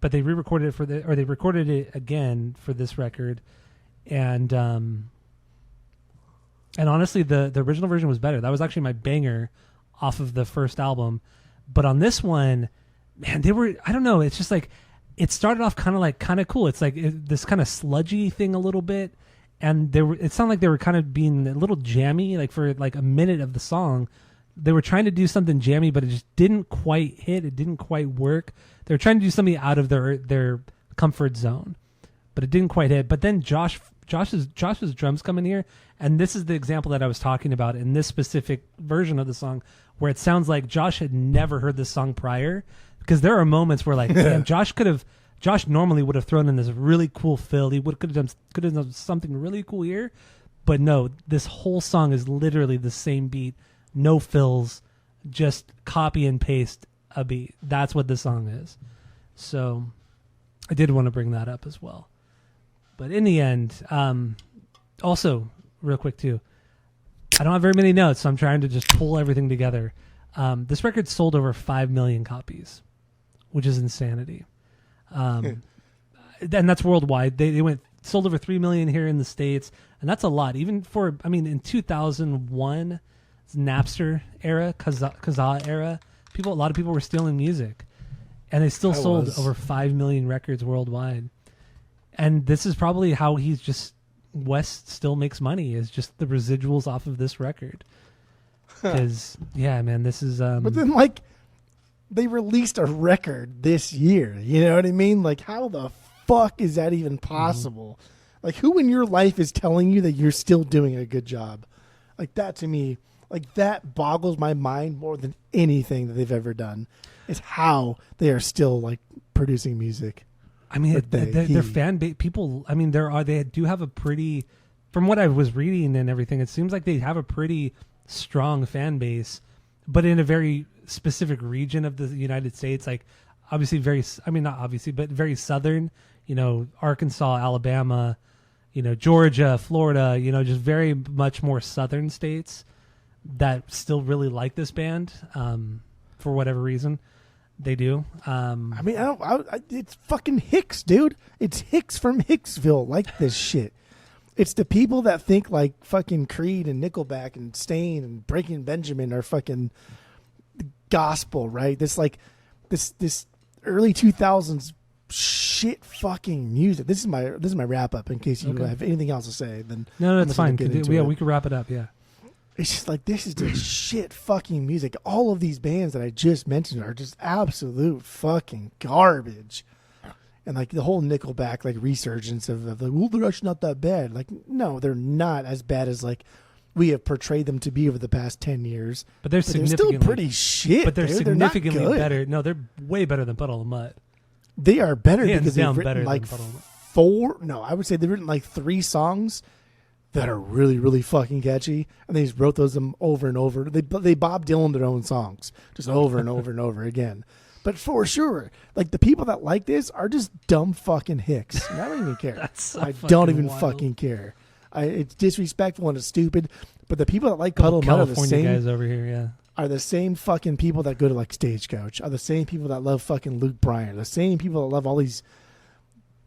but they re-recorded it they recorded it again for this record, and honestly, the original version was better. That was actually my banger off of the first album, but on this one, man, I don't know. It's just like it started off kind of cool. It's like this kind of sludgy thing a little bit. And it sounded like they were kind of being a little jammy, like for like a minute of the song. They were trying to do something jammy, but it just didn't quite hit. It didn't quite work. They were trying to do something out of their comfort zone, but it didn't quite hit. But then Josh's drums come in here, and this is the example that I was talking about in this specific version of the song, where it sounds like Josh had never heard this song prior, because there are moments where like, damn, Josh normally would have thrown in this really cool fill. He could have done something really cool here, but no, this whole song is literally the same beat, no fills, just copy and paste a beat. That's what the song is. So I did want to bring that up as well. But in the end, also real quick too, I don't have very many notes, so I'm trying to just pull everything together. This record sold over 5 million copies, which is insanity. And that's worldwide. They sold over 3 million here in the States, and that's a lot. Even for, I mean, in 2001, it's Napster era, Kazaa era, a lot of people were stealing music, and they still sold over 5 million records worldwide. And this is probably how Wes still makes money, is just the residuals off of this record. Because yeah, man, this is. But then like, they released a record this year. You know what I mean? Like, how the fuck is that even possible? Mm-hmm. Like, who in your life is telling you that you're still doing a good job? Like, that to me, like, that boggles my mind more than anything that they've ever done. Is how they are still, like, producing music. I mean, their fan base, people, I mean, they do have a pretty, from what I was reading and everything, it seems like they have a pretty strong fan base, but in a very specific region of the United States, like obviously not obviously, but very southern, you know, Arkansas, Alabama, you know, Georgia, Florida, you know, just very much more southern states that still really like this band, for whatever reason they do. I mean, it's fucking Hicks, dude. It's Hicks from Hicksville like this shit. It's the people that think like fucking Creed and Nickelback and Stain and Breaking Benjamin are fucking gospel, right? This early 2000s shit fucking music. This is my wrap up in case you have anything else to say. Then no, it's fine. We can wrap it up. Yeah, it's just like, this is just shit fucking music. All of these bands that I just mentioned are just absolute fucking garbage. And like the whole Nickelback like resurgence of like, well, they're actually not that bad. Like, no, they're not as bad as like we have portrayed them to be over the past 10 years. But they're still pretty shit. But they're significantly they're better. No, they're way better than Puddle of Mudd. They are better because they've written better like than Puddle of Mudd. I would say they've written like 3 songs that are really, really fucking catchy, and they just wrote those over and over. They Bob Dylan their own songs just over and over and over again. But for sure, like the people that like this are just dumb fucking Hicks. And I don't even care. I don't even fucking care. It's disrespectful and it's stupid. But the people that like Puddle of Mudd are the same guys over here. Yeah, are the same fucking people that go to like Stagecoach. Are the same people that love fucking Luke Bryan. The same people that love all these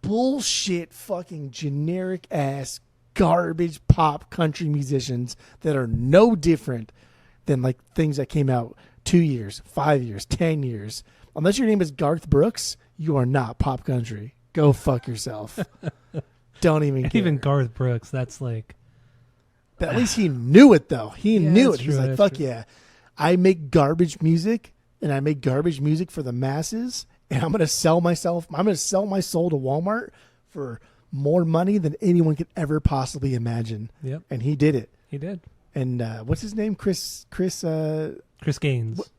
bullshit fucking generic ass garbage pop country musicians that are no different than like things that came out 2 years, 5 years, 10 years. Unless your name is Garth Brooks, you are not pop country. Go fuck yourself. Don't even care. Even Garth Brooks, that's like... But at least he knew it, though. He knew it. True, He's like, fuck yeah. I make garbage music, and I make garbage music for the masses, and I'm going to sell my soul to Walmart for more money than anyone could ever possibly imagine. Yep. And he did it. He did. And what's his name? Chris Gaines.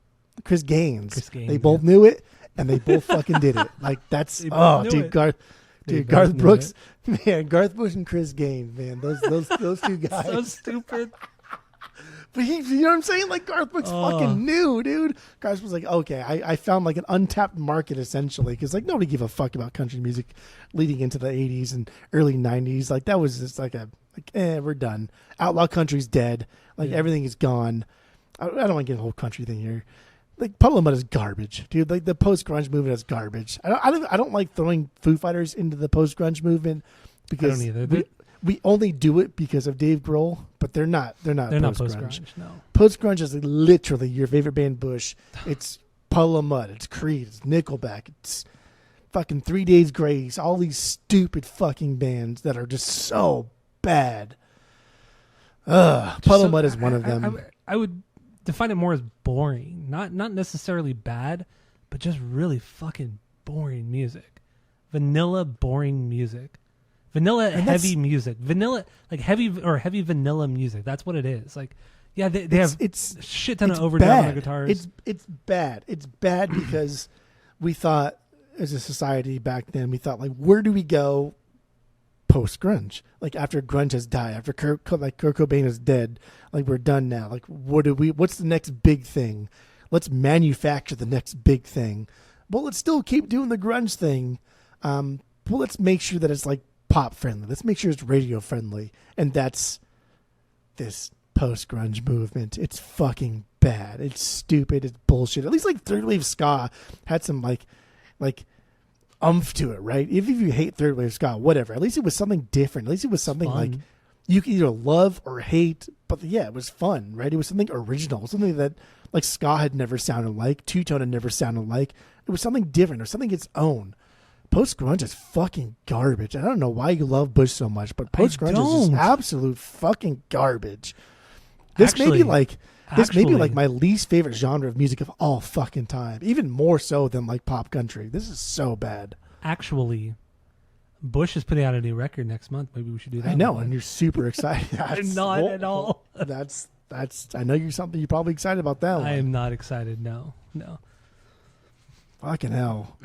Chris Gaines. They both knew it, and they both fucking did it. Like, that's... Oh, dude, Garth Brooks. Man, Garth Brooks and Chris Gaines, man. Those two guys. So stupid. But you know what I'm saying? Like, Garth Brooks fucking knew, dude. Garth was like, okay, I found like an untapped market, essentially, because like nobody gave a fuck about country music leading into the 80s and early 90s. Like, that was just like we're done. Outlaw country's dead. Like, everything is gone. I don't want to get the whole country thing here. Like, Puddle of Mudd is garbage, dude. Like, the post-grunge movement is garbage. I don't like throwing Foo Fighters into the post-grunge movement because I don't either. We only do it because of Dave Grohl, but they're not post-grunge. No. Post-grunge is literally your favorite band, Bush. It's Puddle of Mudd. It's Creed. It's Nickelback. It's fucking 3 Days Grace. All these stupid fucking bands that are just so bad. Puddle of Mudd is one of them. I would define it more as boring, not necessarily bad, but just really fucking boring music. Vanilla, boring music. Vanilla, heavy music. Vanilla, like heavy vanilla music. That's what it is. Like, yeah, they have it's shit ton of overdub on their guitars. It's bad. It's bad because we thought, as a society back then, we thought, like, where do we go post grunge? Like, after grunge has died, after Kurt Cobain is dead, like, we're done now. Like, what's the next big thing? Let's manufacture the next big thing. Well, let's still keep doing the grunge thing. Well, let's make sure that it's like pop friendly. Let's make sure it's radio friendly. And that's this post grunge movement. It's fucking bad. It's stupid. It's bullshit. At least like third wave ska had some like umph to it, right? If you hate third wave ska, whatever. At least it was something different. At least it was something like you could either love or hate, but yeah, it was fun, right? It was something original, something that like ska had never sounded like, two-tone had never sounded like. It was something different or something its own. Post grunge is fucking garbage. I don't know why you love Bush so much, but post grunge is just absolute fucking garbage. This may be like my least favorite genre of music of all fucking time, even more so than like pop country. This is so bad. Actually, Bush is putting out a new record next month. Maybe we should do that. I know, and you're super excited. I'm not at all. That's. I know you're probably excited about that one. I am not excited. No. Fucking hell.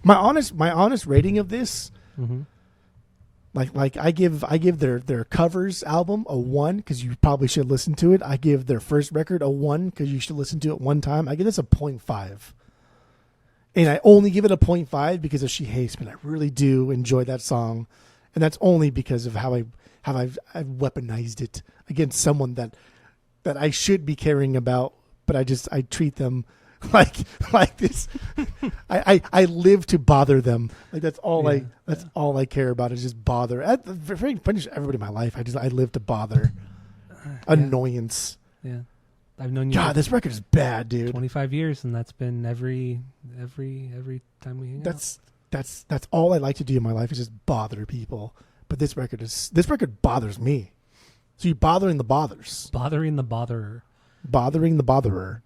My honest rating of this, like I give their covers album a 1 because you probably should listen to it. I give their first record a 1 because you should listen to it one time. I give this a 0.5. And I only give it a 0.5 because of She Hates Me. I really do enjoy that song, and that's only because of how I've weaponized it against someone that I should be caring about, but I treat them like this. I live to bother them. Like that's all all I care about is just bother. Pretty much everybody in my life, I live to bother. Annoyance. Yeah. I've known you. God, this record is bad, dude. 25 years, and that's been every time we hang out. That's all I like to do in my life is just bother people. But this record bothers me. So you're bothering the bothers. Bothering the botherer. Bothering the botherer.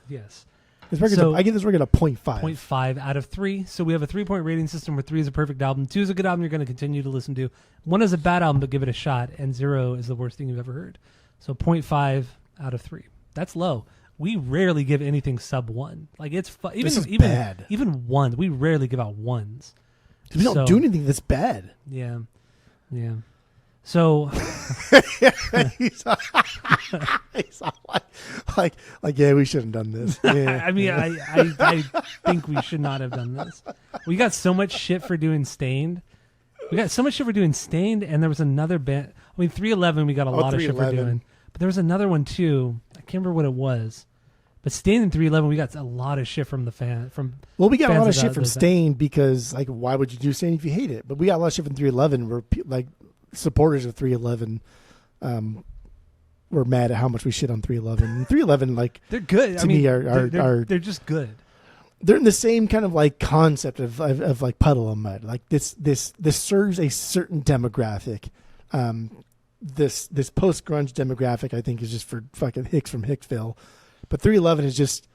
Yes. I give this record a 0.5. 0.5 out of 3. So we have a 3-point rating system where 3 is a perfect album, 2 is a good album you're going to continue to listen to, 1 is a bad album but give it a shot, and 0 is the worst thing you've ever heard. So 0.5 out of 3. That's low. We rarely give anything sub 1. Like it's even bad. Even 1. We rarely give out 1s. We don't do anything that's bad. Yeah. So he's like, yeah, we shouldn't have done this. Yeah. I mean, I think we should not have done this. We got so much shit for doing Stained. And there was another band. I mean, 311 we got a lot of shit for doing. But there was another one too. I can't remember what it was. But Stained and 311, we got a lot of shit from the fan. We got a lot of shit from Stained because, like, why would you do Stained if you hate it? But we got a lot of shit from 311. We're like supporters of 311. we're mad at how much we shit on 311. And 311, like they're good. To me, are they're just good. They're in the same kind of like concept of like Puddle of Mudd. Like this serves a certain demographic. This post grunge demographic, I think, is just for fucking hicks from Hicksville. But 311 is just,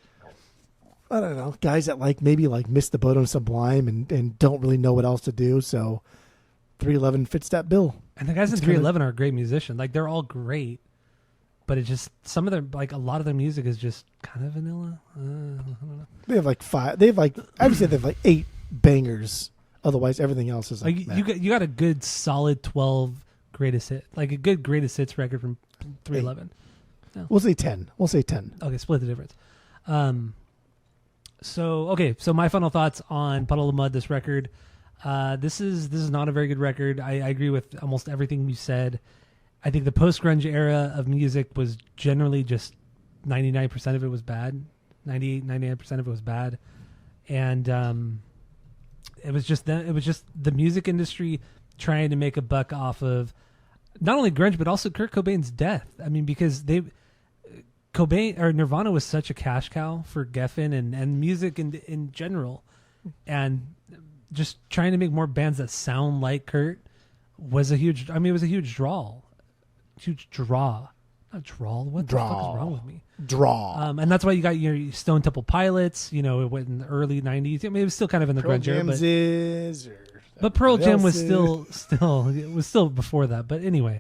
I don't know, guys that like maybe like miss the boat on Sublime and don't really know what else to do. So 311 fits that bill. And the guys in 311 are a great musician. Like they're all great, but it just some of their like a lot of their music is just kind of vanilla. I don't know. They have like five. They have like I would say they have like 8 bangers. Otherwise, everything else is like you got a good solid 12 greatest hit, like a good greatest hits record from 311. No. We'll say 10. Okay, split the difference. So my final thoughts on Puddle of Mudd, this record. This is not a very good record. I agree with almost everything you said. I think the post-grunge era of music was generally just 99% of it was bad. 99% of it was bad. And it was just the music industry trying to make a buck off of not only grunge but also Kurt Cobain's death. I mean, because Nirvana was such a cash cow for Geffen and music in general, and just trying to make more bands that sound like Kurt was a huge draw. Not drawl. What the fuck is wrong with me? Draw. And that's why you got your Stone Temple Pilots. You know, it went in the early '90s. I mean, it was still kind of in the grunge era, but Pearl Jam was still before that. But anyway,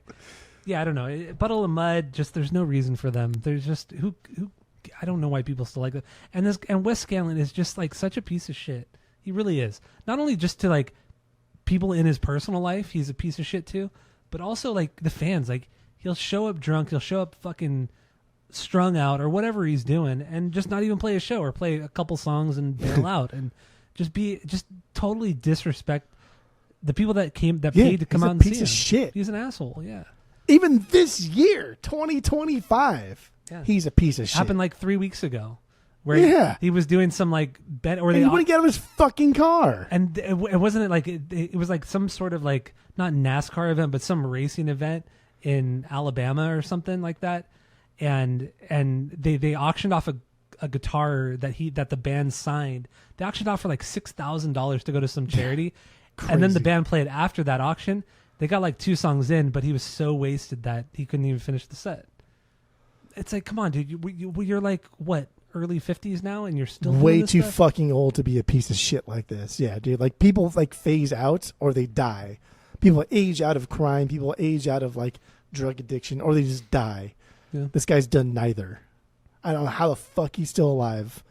yeah, I don't know. Puddle of Mudd, just there's no reason for them. There's just who I don't know why people still like that. And Wes Scanlon is just like such a piece of shit. He really is. Not only just to like people in his personal life, he's a piece of shit too, but also like the fans. Like he'll show up drunk, he'll show up fucking strung out or whatever he's doing, and just not even play a show or play a couple songs and bail out and just totally disrespect the people that paid to come out and see him. He's a piece of shit. He's an asshole. Yeah. Even this year, 2025, he's a piece of shit. Happened like 3 weeks ago. Where he was doing some like bet, or he wouldn't get out of his fucking car, and it wasn't like it was like some sort of like not NASCAR event, but some racing event in Alabama or something like that, and they auctioned off a guitar that the band signed. They auctioned off for like $6,000 to go to some charity, and then the band played after that auction. They got like 2 songs in, but he was so wasted that he couldn't even finish the set. It's like, come on, dude, you're like what? Early 50s now, and you're still way too fucking old to be a piece of shit like this. Yeah, dude. Like people like phase out or they die. People age out of crime. People age out of like drug addiction, or they just die. Yeah. This guy's done neither. I don't know how the fuck he's still alive.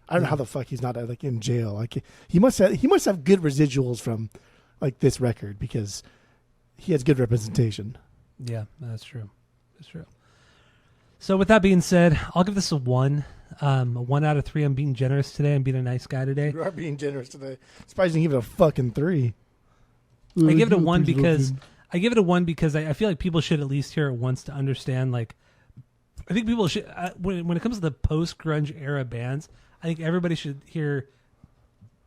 I don't know how the fuck he's not like in jail. Like he must have good residuals from like this record because he has good representation. Yeah, that's true. That's true. So with that being said, I'll give this a 1. A 1 out of 3. I'm being generous today. I'm being a nice guy today. You are being generous today. Surprised you give it a fucking 3. I give it a 1 because I feel like people should at least hear it once to understand. Like, I think people should when it comes to the post grunge era bands, I think everybody should hear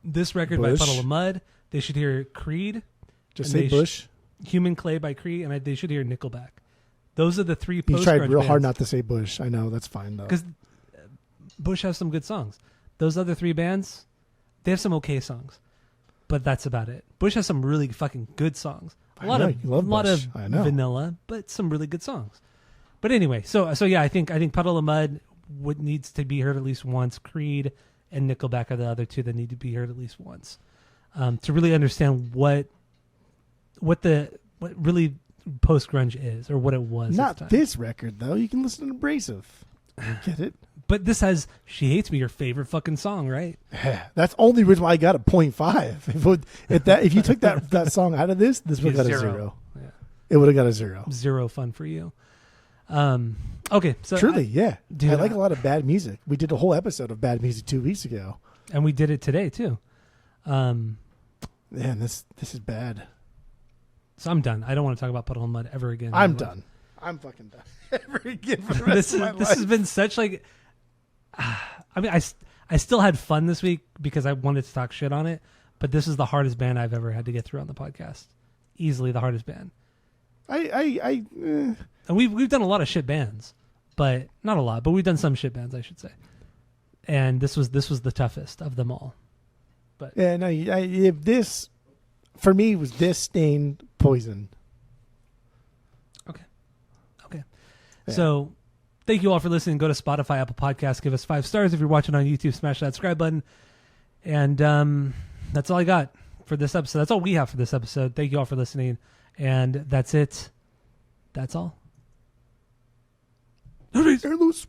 this record by Puddle of Mudd. They should hear Creed. Just say Bush. Human Clay by Creed, and they should hear Nickelback. Those are the 3 post grunge bands. You tried real hard bands. not to say Bush. I know that's fine though. Because Bush has some good songs. Those other 3 bands, they have some okay songs, but that's about it. Bush has some really fucking good songs. A lot of vanilla, but some really good songs. But anyway, so yeah, I think Puddle of Mudd needs to be heard at least once. Creed and Nickelback are the other 2 that need to be heard at least once to really understand what really post grunge is or what it was. Not this record though. You can listen to Abrasive. Get it? But this has "She Hates Me," your favorite fucking song, right? That's the only reason why I got a 0.5. If you took that song out of this would have got a 0. Yeah. It would have got a 0. 0 fun for you. Okay, so truly, dude, I like a lot of bad music. We did a whole episode of bad music 2 weeks ago, and we did it today too. Man, this is bad. So I'm done. I don't want to talk about Puddle of Mudd ever again. I'm done. I'm fucking done. Ever again for the rest of my life. This has been such like. I mean, I still had fun this week because I wanted to talk shit on it, but this is the hardest band I've ever had to get through on the podcast. Easily the hardest band. And we've done a lot of shit bands, but not a lot. But we've done some shit bands, I should say. And this was the toughest of them all. But yeah, no, this for me was this Stained, Poison. Okay. Yeah. So thank you all for listening. Go to Spotify, Apple Podcasts. Give us 5 stars. If you're watching on YouTube, smash that subscribe button. And that's all I got for this episode. That's all we have for this episode. Thank you all for listening. And that's it. That's all. Airloose.